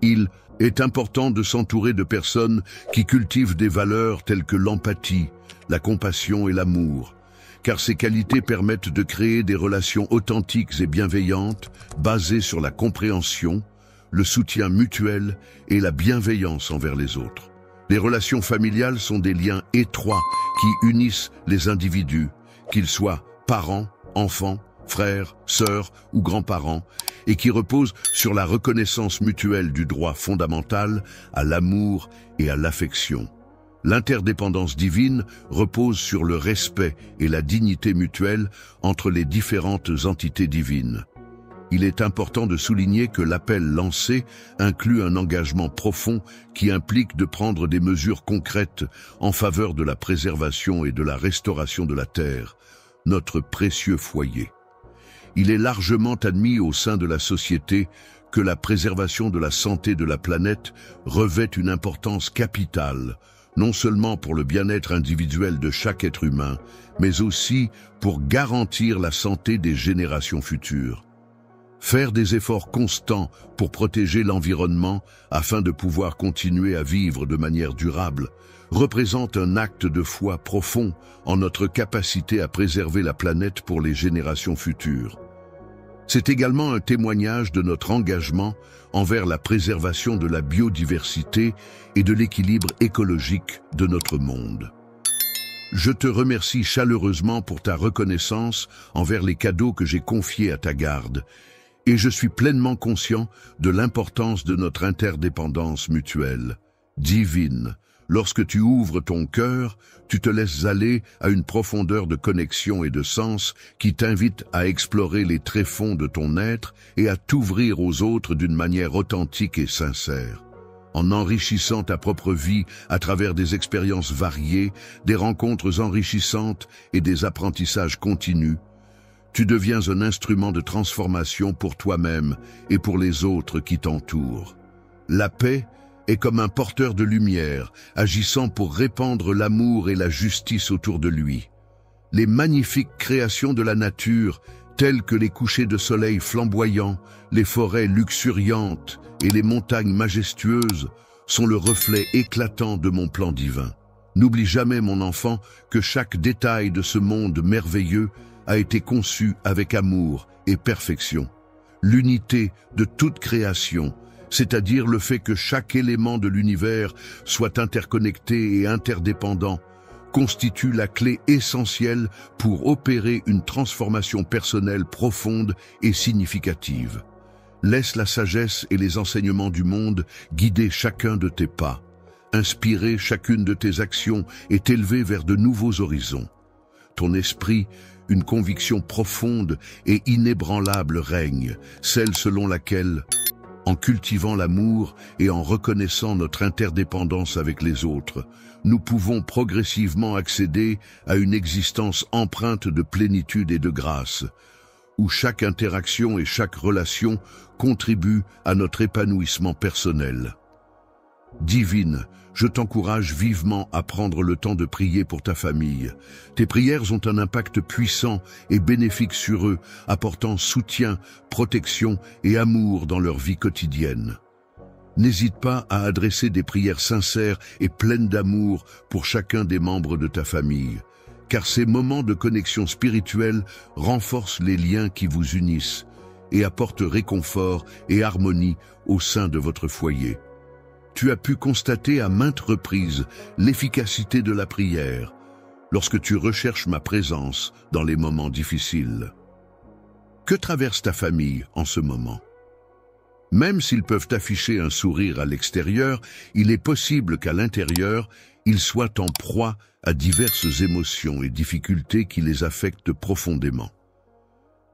A: Il est important de s'entourer de personnes qui cultivent des valeurs telles que l'empathie, la compassion et l'amour, car ces qualités permettent de créer des relations authentiques et bienveillantes, basées sur la compréhension, le soutien mutuel et la bienveillance envers les autres. Les relations familiales sont des liens étroits qui unissent les individus, qu'ils soient parents, enfants, frères, sœurs ou grands-parents, et qui reposent sur la reconnaissance mutuelle du droit fondamental à l'amour et à l'affection. L'interdépendance divine repose sur le respect et la dignité mutuelle entre les différentes entités divines. Il est important de souligner que l'appel lancé inclut un engagement profond qui implique de prendre des mesures concrètes en faveur de la préservation et de la restauration de la Terre, notre précieux foyer. Il est largement admis au sein de la société que la préservation de la santé de la planète revêt une importance capitale, non seulement pour le bien-être individuel de chaque être humain, mais aussi pour garantir la santé des générations futures. Faire des efforts constants pour protéger l'environnement afin de pouvoir continuer à vivre de manière durable représente un acte de foi profond en notre capacité à préserver la planète pour les générations futures. C'est également un témoignage de notre engagement envers la préservation de la biodiversité et de l'équilibre écologique de notre monde. Je te remercie chaleureusement pour ta reconnaissance envers les cadeaux que j'ai confiés à ta garde, et je suis pleinement conscient de l'importance de notre interdépendance mutuelle. Divine, lorsque tu ouvres ton cœur, tu te laisses aller à une profondeur de connexion et de sens qui t'invite à explorer les tréfonds de ton être et à t'ouvrir aux autres d'une manière authentique et sincère. En enrichissant ta propre vie à travers des expériences variées, des rencontres enrichissantes et des apprentissages continus, tu deviens un instrument de transformation pour toi-même et pour les autres qui t'entourent. La paix est comme un porteur de lumière, agissant pour répandre l'amour et la justice autour de lui. Les magnifiques créations de la nature, telles que les couchers de soleil flamboyants, les forêts luxuriantes et les montagnes majestueuses, sont le reflet éclatant de mon plan divin. N'oublie jamais, mon enfant, que chaque détail de ce monde merveilleux a été conçu avec amour et perfection. L'unité de toute création, c'est-à-dire le fait que chaque élément de l'univers soit interconnecté et interdépendant, constitue la clé essentielle pour opérer une transformation personnelle profonde et significative. Laisse la sagesse et les enseignements du monde guider chacun de tes pas, inspirer chacune de tes actions et t'élever vers de nouveaux horizons. Ton esprit, une conviction profonde et inébranlable règne, celle selon laquelle, en cultivant l'amour et en reconnaissant notre interdépendance avec les autres, nous pouvons progressivement accéder à une existence empreinte de plénitude et de grâce, où chaque interaction et chaque relation contribuent à notre épanouissement personnel. Divine, je t'encourage vivement à prendre le temps de prier pour ta famille. Tes prières ont un impact puissant et bénéfique sur eux, apportant soutien, protection et amour dans leur vie quotidienne. N'hésite pas à adresser des prières sincères et pleines d'amour pour chacun des membres de ta famille, car ces moments de connexion spirituelle renforcent les liens qui vous unissent et apportent réconfort et harmonie au sein de votre foyer. Tu as pu constater à maintes reprises l'efficacité de la prière lorsque tu recherches ma présence dans les moments difficiles. Que traverse ta famille en ce moment? Même s'ils peuvent afficher un sourire à l'extérieur, il est possible qu'à l'intérieur, ils soient en proie à diverses émotions et difficultés qui les affectent profondément.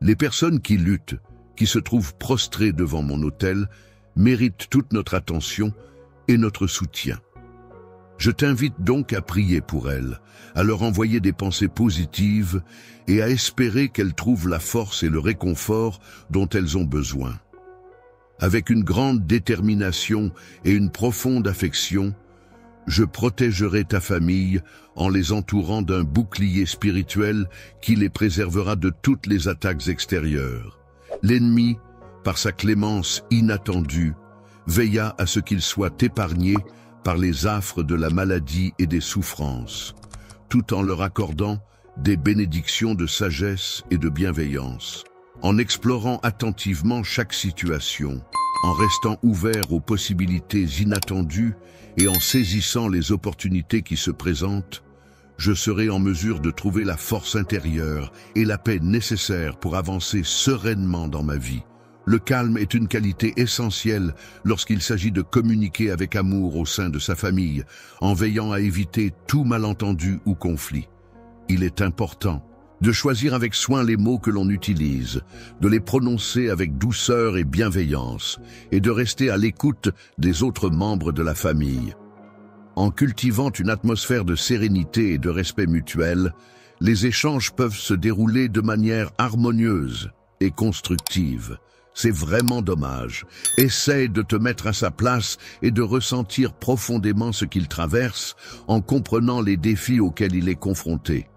A: Les personnes qui luttent, qui se trouvent prostrées devant mon autel, méritent toute notre attention et notre soutien. Je t'invite donc à prier pour elles, à leur envoyer des pensées positives et à espérer qu'elles trouvent la force et le réconfort dont elles ont besoin. Avec une grande détermination et une profonde affection, je protégerai ta famille en les entourant d'un bouclier spirituel qui les préservera de toutes les attaques extérieures. L'ennemi, par sa clémence inattendue, veilla à ce qu'ils soient épargnés par les affres de la maladie et des souffrances, tout en leur accordant des bénédictions de sagesse et de bienveillance. En explorant attentivement chaque situation, en restant ouvert aux possibilités inattendues et en saisissant les opportunités qui se présentent, je serai en mesure de trouver la force intérieure et la paix nécessaires pour avancer sereinement dans ma vie. Le calme est une qualité essentielle lorsqu'il s'agit de communiquer avec amour au sein de sa famille, en veillant à éviter tout malentendu ou conflit. Il est important de choisir avec soin les mots que l'on utilise, de les prononcer avec douceur et bienveillance, et de rester à l'écoute des autres membres de la famille. En cultivant une atmosphère de sérénité et de respect mutuel, les échanges peuvent se dérouler de manière harmonieuse et constructive. C'est vraiment dommage. Essaie de te mettre à sa place et de ressentir profondément ce qu'il traverse en comprenant les défis auxquels il est confronté.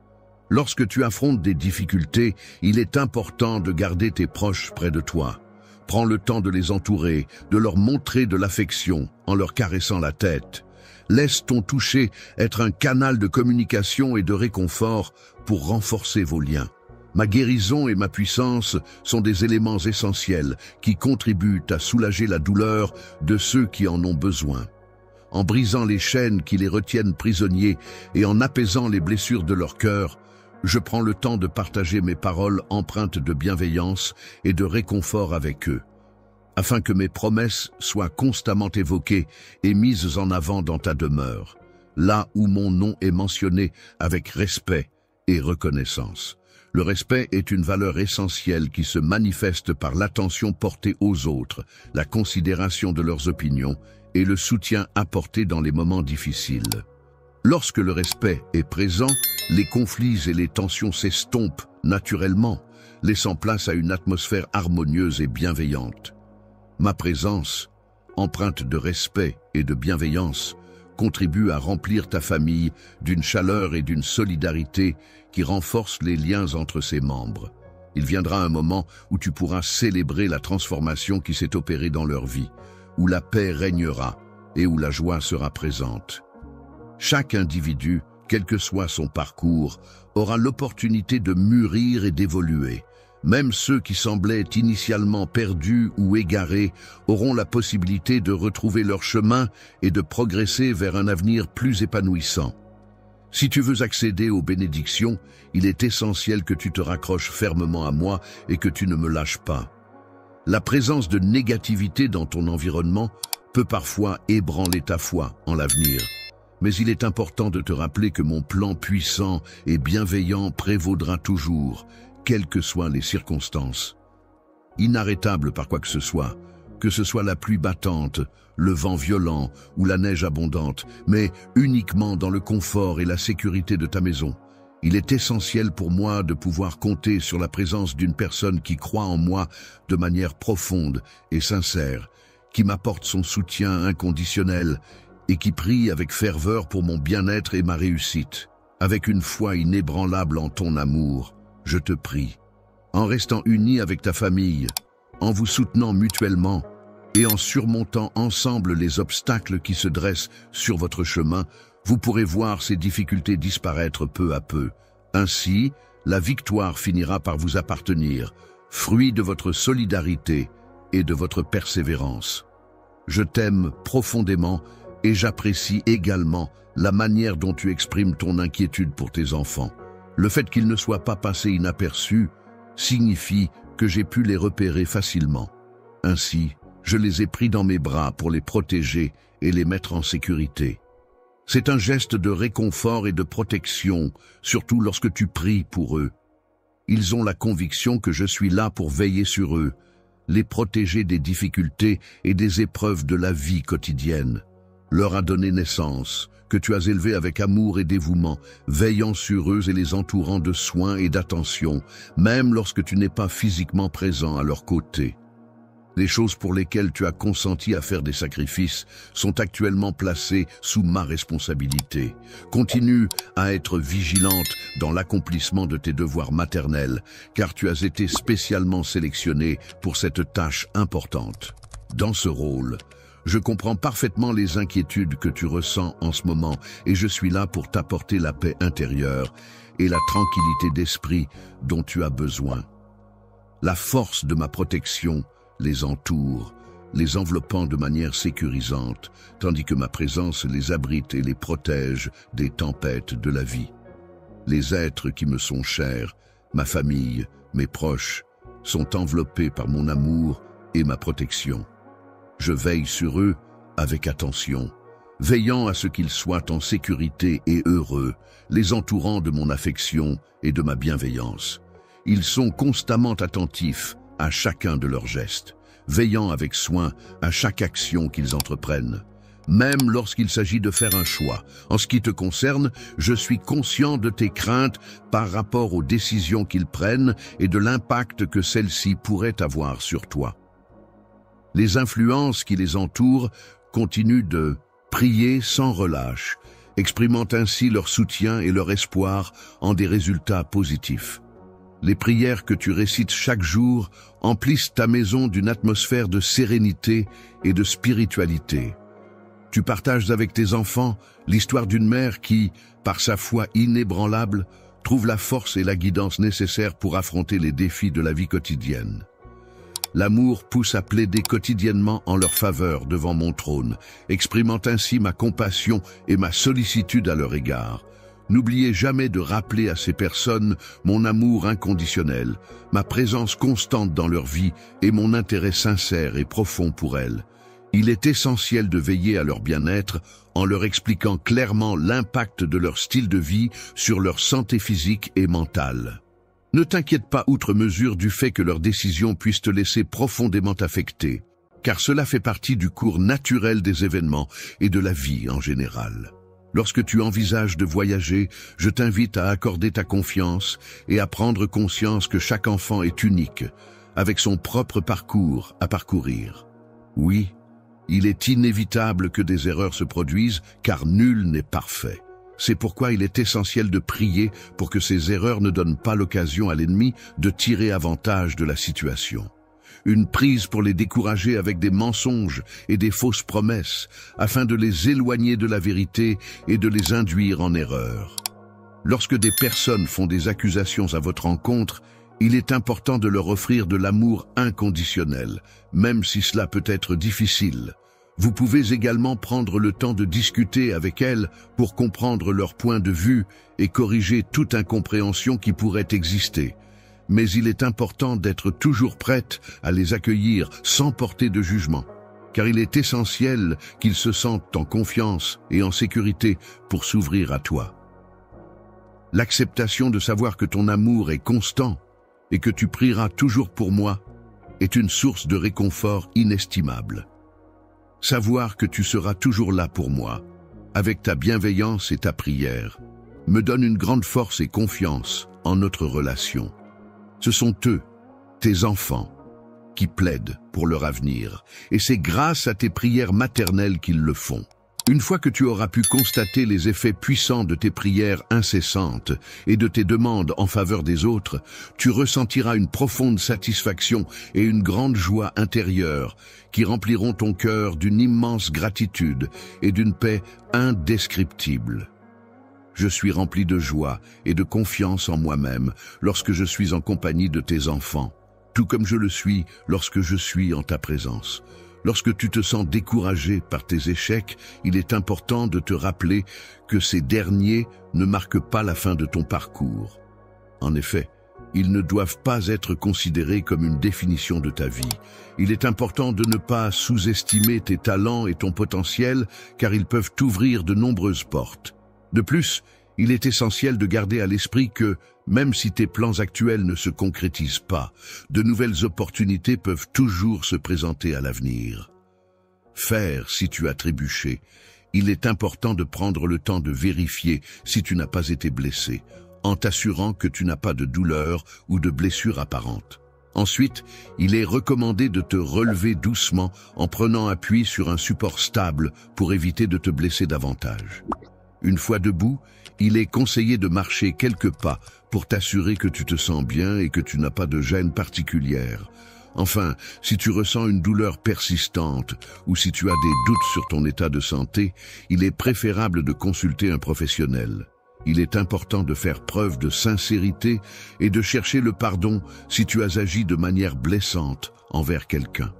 A: Lorsque tu affrontes des difficultés, il est important de garder tes proches près de toi. Prends le temps de les entourer, de leur montrer de l'affection en leur caressant la tête. Laisse ton toucher être un canal de communication et de réconfort pour renforcer vos liens. Ma guérison et ma puissance sont des éléments essentiels qui contribuent à soulager la douleur de ceux qui en ont besoin. En brisant les chaînes qui les retiennent prisonniers et en apaisant les blessures de leur cœur, je prends le temps de partager mes paroles empreintes de bienveillance et de réconfort avec eux, afin que mes promesses soient constamment évoquées et mises en avant dans ta demeure, là où mon nom est mentionné avec respect et reconnaissance. Le respect est une valeur essentielle qui se manifeste par l'attention portée aux autres, la considération de leurs opinions et le soutien apporté dans les moments difficiles. Lorsque le respect est présent, les conflits et les tensions s'estompent naturellement, laissant place à une atmosphère harmonieuse et bienveillante. Ma présence, empreinte de respect et de bienveillance, contribue à remplir ta famille d'une chaleur et d'une solidarité qui renforcent les liens entre ses membres. Il viendra un moment où tu pourras célébrer la transformation qui s'est opérée dans leur vie, où la paix régnera et où la joie sera présente. Chaque individu, quel que soit son parcours, aura l'opportunité de mûrir et d'évoluer. Même ceux qui semblaient initialement perdus ou égarés auront la possibilité de retrouver leur chemin et de progresser vers un avenir plus épanouissant. Si tu veux accéder aux bénédictions, il est essentiel que tu te raccroches fermement à moi et que tu ne me lâches pas. La présence de négativité dans ton environnement peut parfois ébranler ta foi en l'avenir. Mais il est important de te rappeler que mon plan puissant et bienveillant prévaudra toujours, quelles que soient les circonstances. Inarrêtable par quoi que ce soit la pluie battante, le vent violent ou la neige abondante, mais uniquement dans le confort et la sécurité de ta maison. Il est essentiel pour moi de pouvoir compter sur la présence d'une personne qui croit en moi de manière profonde et sincère, qui m'apporte son soutien inconditionnel et qui prie avec ferveur pour mon bien-être et ma réussite. Avec une foi inébranlable en ton amour, je te prie, en restant unis avec ta famille, en vous soutenant mutuellement et en surmontant ensemble les obstacles qui se dressent sur votre chemin, vous pourrez voir ces difficultés disparaître peu à peu. Ainsi, la victoire finira par vous appartenir, fruit de votre solidarité et de votre persévérance. Je t'aime profondément et j'apprécie également la manière dont tu exprimes ton inquiétude pour tes enfants. Le fait qu'ils ne soient pas passés inaperçus signifie que j'ai pu les repérer facilement. Ainsi, je les ai pris dans mes bras pour les protéger et les mettre en sécurité. C'est un geste de réconfort et de protection, surtout lorsque tu pries pour eux. Ils ont la conviction que je suis là pour veiller sur eux, les protéger des difficultés et des épreuves de la vie quotidienne. Leur a donné naissance, que tu as élevé avec amour et dévouement, veillant sur eux et les entourant de soins et d'attention, même lorsque tu n'es pas physiquement présent à leur côté. Les choses pour lesquelles tu as consenti à faire des sacrifices sont actuellement placées sous ma responsabilité. Continue à être vigilante dans l'accomplissement de tes devoirs maternels, car tu as été spécialement sélectionnée pour cette tâche importante. Dans ce rôle, je comprends parfaitement les inquiétudes que tu ressens en ce moment et je suis là pour t'apporter la paix intérieure et la tranquillité d'esprit dont tu as besoin. La force de ma protection les entoure, les enveloppant de manière sécurisante, tandis que ma présence les abrite et les protège des tempêtes de la vie. Les êtres qui me sont chers, ma famille, mes proches, sont enveloppés par mon amour et ma protection. Je veille sur eux avec attention, veillant à ce qu'ils soient en sécurité et heureux, les entourant de mon affection et de ma bienveillance. Ils sont constamment attentifs à chacun de leurs gestes, veillant avec soin à chaque action qu'ils entreprennent. Même lorsqu'il s'agit de faire un choix. En ce qui te concerne, je suis conscient de tes craintes par rapport aux décisions qu'ils prennent et de l'impact que celles-ci pourraient avoir sur toi. Les influences qui les entourent continuent de prier sans relâche, exprimant ainsi leur soutien et leur espoir en des résultats positifs. Les prières que tu récites chaque jour emplissent ta maison d'une atmosphère de sérénité et de spiritualité. Tu partages avec tes enfants l'histoire d'une mère qui, par sa foi inébranlable, trouve la force et la guidance nécessaires pour affronter les défis de la vie quotidienne. L'amour pousse à plaider quotidiennement en leur faveur devant mon trône, exprimant ainsi ma compassion et ma sollicitude à leur égard. N'oubliez jamais de rappeler à ces personnes mon amour inconditionnel, ma présence constante dans leur vie et mon intérêt sincère et profond pour elles. Il est essentiel de veiller à leur bien-être en leur expliquant clairement l'impact de leur style de vie sur leur santé physique et mentale. Ne t'inquiète pas outre mesure du fait que leurs décisions puissent te laisser profondément affecté, car cela fait partie du cours naturel des événements et de la vie en général. Lorsque tu envisages de voyager, je t'invite à accorder ta confiance et à prendre conscience que chaque enfant est unique, avec son propre parcours à parcourir. Oui, il est inévitable que des erreurs se produisent, car nul n'est parfait. C'est pourquoi il est essentiel de prier pour que ces erreurs ne donnent pas l'occasion à l'ennemi de tirer avantage de la situation. Une prise pour les décourager avec des mensonges et des fausses promesses, afin de les éloigner de la vérité et de les induire en erreur. Lorsque des personnes font des accusations à votre encontre, il est important de leur offrir de l'amour inconditionnel, même si cela peut être difficile. Vous pouvez également prendre le temps de discuter avec elles pour comprendre leur point de vue et corriger toute incompréhension qui pourrait exister. Mais il est important d'être toujours prête à les accueillir sans porter de jugement, car il est essentiel qu'ils se sentent en confiance et en sécurité pour s'ouvrir à toi. L'acceptation de savoir que ton amour est constant et que tu prieras toujours pour moi est une source de réconfort inestimable. Savoir que tu seras toujours là pour moi, avec ta bienveillance et ta prière, me donne une grande force et confiance en notre relation. Ce sont eux, tes enfants, qui plaident pour leur avenir, et c'est grâce à tes prières maternelles qu'ils le font. Une fois que tu auras pu constater les effets puissants de tes prières incessantes et de tes demandes en faveur des autres, tu ressentiras une profonde satisfaction et une grande joie intérieure qui rempliront ton cœur d'une immense gratitude et d'une paix indescriptible. Je suis rempli de joie et de confiance en moi-même lorsque je suis en compagnie de tes enfants, tout comme je le suis lorsque je suis en ta présence. Lorsque tu te sens découragé par tes échecs, il est important de te rappeler que ces derniers ne marquent pas la fin de ton parcours. En effet, ils ne doivent pas être considérés comme une définition de ta vie. Il est important de ne pas sous-estimer tes talents et ton potentiel, car ils peuvent t'ouvrir de nombreuses portes. De plus, il est essentiel de garder à l'esprit que, même si tes plans actuels ne se concrétisent pas, de nouvelles opportunités peuvent toujours se présenter à l'avenir. Faire si tu as trébuché. Il est important de prendre le temps de vérifier si tu n'as pas été blessé, en t'assurant que tu n'as pas de douleur ou de blessure apparente. Ensuite, il est recommandé de te relever doucement en prenant appui sur un support stable pour éviter de te blesser davantage. Une fois debout, il est conseillé de marcher quelques pas pour t'assurer que tu te sens bien et que tu n'as pas de gêne particulière. Enfin, si tu ressens une douleur persistante ou si tu as des doutes sur ton état de santé, il est préférable de consulter un professionnel. Il est important de faire preuve de sincérité et de chercher le pardon si tu as agi de manière blessante envers quelqu'un.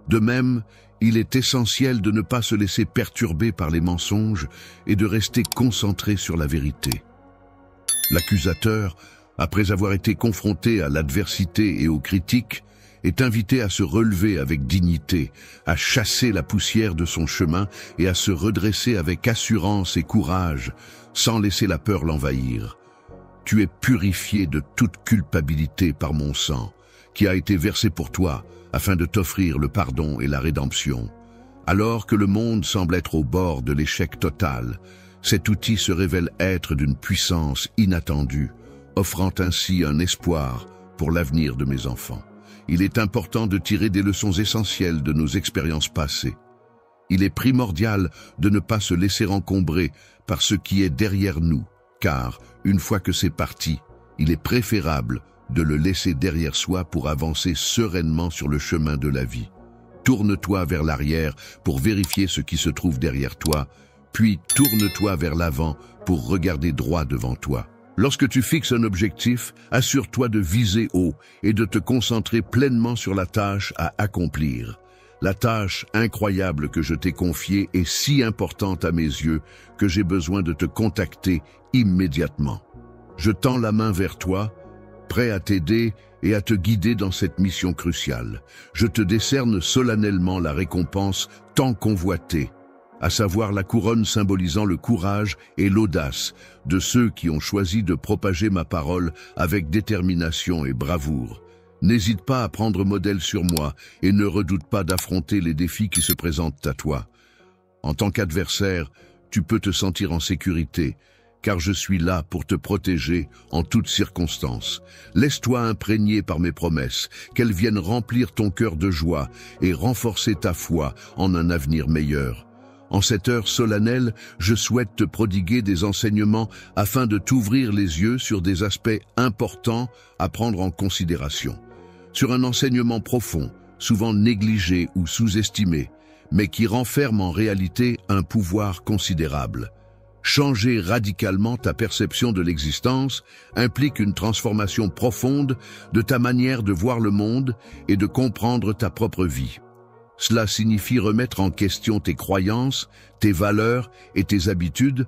A: De même, il est essentiel de ne pas se laisser perturber par les mensonges et de rester concentré sur la vérité. L'accusateur, après avoir été confronté à l'adversité et aux critiques, est invité à se relever avec dignité, à chasser la poussière de son chemin et à se redresser avec assurance et courage, sans laisser la peur l'envahir. Tu es purifié de toute culpabilité par mon sang, qui a été versé pour toi, afin de t'offrir le pardon et la rédemption. Alors que le monde semble être au bord de l'échec total, cet outil se révèle être d'une puissance inattendue, offrant ainsi un espoir pour l'avenir de mes enfants. Il est important de tirer des leçons essentielles de nos expériences passées. Il est primordial de ne pas se laisser encombrer par ce qui est derrière nous, car, une fois que c'est parti, il est préférable de le laisser derrière soi pour avancer sereinement sur le chemin de la vie. Tourne-toi vers l'arrière pour vérifier ce qui se trouve derrière toi, puis tourne-toi vers l'avant pour regarder droit devant toi. Lorsque tu fixes un objectif, assure-toi de viser haut et de te concentrer pleinement sur la tâche à accomplir. La tâche incroyable que je t'ai confiée est si importante à mes yeux que j'ai besoin de te contacter immédiatement. Je tends la main vers toi, prêt à t'aider et à te guider dans cette mission cruciale. Je te décerne solennellement la récompense tant convoitée, à savoir la couronne symbolisant le courage et l'audace de ceux qui ont choisi de propager ma parole avec détermination et bravoure. N'hésite pas à prendre modèle sur moi et ne redoute pas d'affronter les défis qui se présentent à toi. En tant qu'adversaire, tu peux te sentir en sécurité, car je suis là pour te protéger en toutes circonstances. Laisse-toi imprégner par mes promesses, qu'elles viennent remplir ton cœur de joie et renforcer ta foi en un avenir meilleur. En cette heure solennelle, je souhaite te prodiguer des enseignements afin de t'ouvrir les yeux sur des aspects importants à prendre en considération. Sur un enseignement profond, souvent négligé ou sous-estimé, mais qui renferme en réalité un pouvoir considérable. Changer radicalement ta perception de l'existence implique une transformation profonde de ta manière de voir le monde et de comprendre ta propre vie. Cela signifie remettre en question tes croyances, tes valeurs et tes habitudes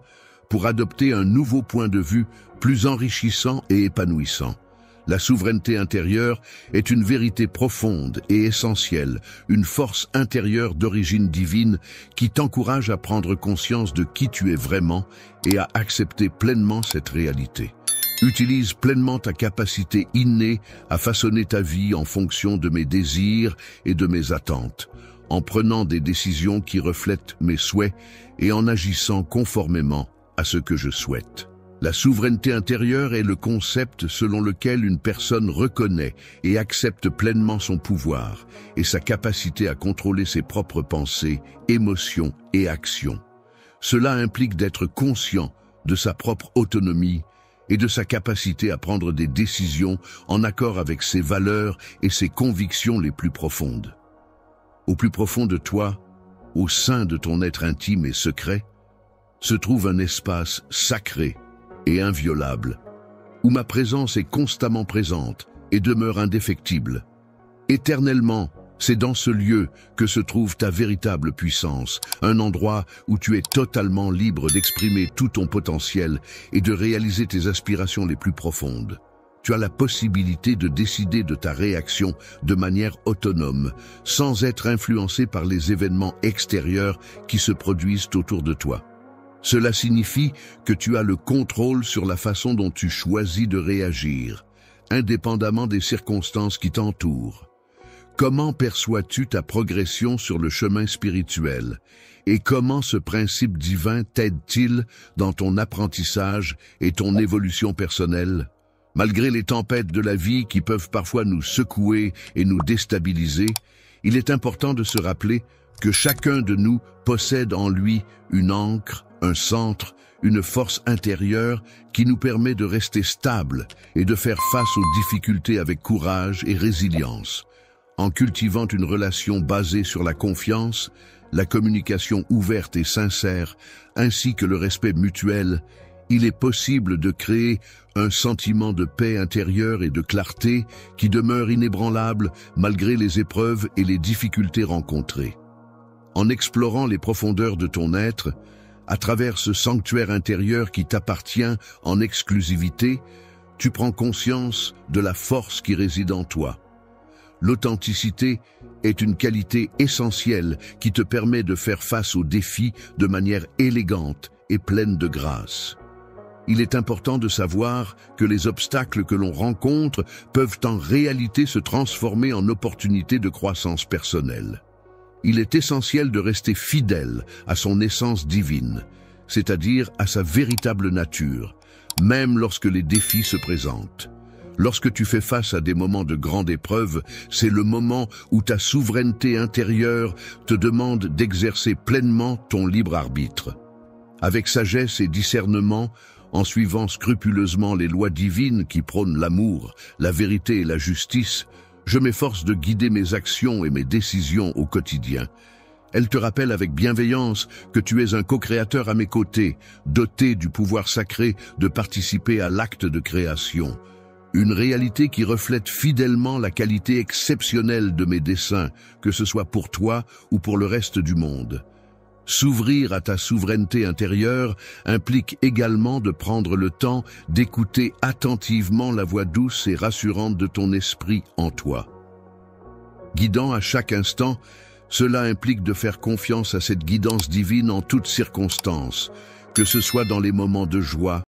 A: pour adopter un nouveau point de vue plus enrichissant et épanouissant. La souveraineté intérieure est une vérité profonde et essentielle, une force intérieure d'origine divine qui t'encourage à prendre conscience de qui tu es vraiment et à accepter pleinement cette réalité. Utilise pleinement ta capacité innée à façonner ta vie en fonction de mes désirs et de mes attentes, en prenant des décisions qui reflètent mes souhaits et en agissant conformément à ce que je souhaite. La souveraineté intérieure est le concept selon lequel une personne reconnaît et accepte pleinement son pouvoir et sa capacité à contrôler ses propres pensées, émotions et actions. Cela implique d'être conscient de sa propre autonomie et de sa capacité à prendre des décisions en accord avec ses valeurs et ses convictions les plus profondes. Au plus profond de toi, au sein de ton être intime et secret, se trouve un espace sacré et inviolable, où ma présence est constamment présente et demeure indéfectible. Éternellement, c'est dans ce lieu que se trouve ta véritable puissance, un endroit où tu es totalement libre d'exprimer tout ton potentiel et de réaliser tes aspirations les plus profondes. Tu as la possibilité de décider de ta réaction de manière autonome, sans être influencé par les événements extérieurs qui se produisent autour de toi. Cela signifie que tu as le contrôle sur la façon dont tu choisis de réagir, indépendamment des circonstances qui t'entourent. Comment perçois-tu ta progression sur le chemin spirituel et comment ce principe divin t'aide-t-il dans ton apprentissage et ton évolution personnelle? Malgré les tempêtes de la vie qui peuvent parfois nous secouer et nous déstabiliser, il est important de se rappeler que chacun de nous possède en lui une ancre, un centre, une force intérieure qui nous permet de rester stable et de faire face aux difficultés avec courage et résilience. En cultivant une relation basée sur la confiance, la communication ouverte et sincère, ainsi que le respect mutuel, il est possible de créer un sentiment de paix intérieure et de clarté qui demeure inébranlable malgré les épreuves et les difficultés rencontrées. En explorant les profondeurs de ton être, à travers ce sanctuaire intérieur qui t'appartient en exclusivité, tu prends conscience de la force qui réside en toi. L'authenticité est une qualité essentielle qui te permet de faire face aux défis de manière élégante et pleine de grâce. Il est important de savoir que les obstacles que l'on rencontre peuvent en réalité se transformer en opportunités de croissance personnelle. Il est essentiel de rester fidèle à son essence divine, c'est-à-dire à sa véritable nature, même lorsque les défis se présentent. Lorsque tu fais face à des moments de grande épreuve, c'est le moment où ta souveraineté intérieure te demande d'exercer pleinement ton libre arbitre. Avec sagesse et discernement, en suivant scrupuleusement les lois divines qui prônent l'amour, la vérité et la justice, je m'efforce de guider mes actions et mes décisions au quotidien. Elle te rappelle avec bienveillance que tu es un co-créateur à mes côtés, doté du pouvoir sacré de participer à l'acte de création. Une réalité qui reflète fidèlement la qualité exceptionnelle de mes desseins, que ce soit pour toi ou pour le reste du monde. S'ouvrir à ta souveraineté intérieure implique également de prendre le temps d'écouter attentivement la voix douce et rassurante de ton esprit en toi. Guidant à chaque instant, cela implique de faire confiance à cette guidance divine en toutes circonstances, que ce soit dans les moments de joie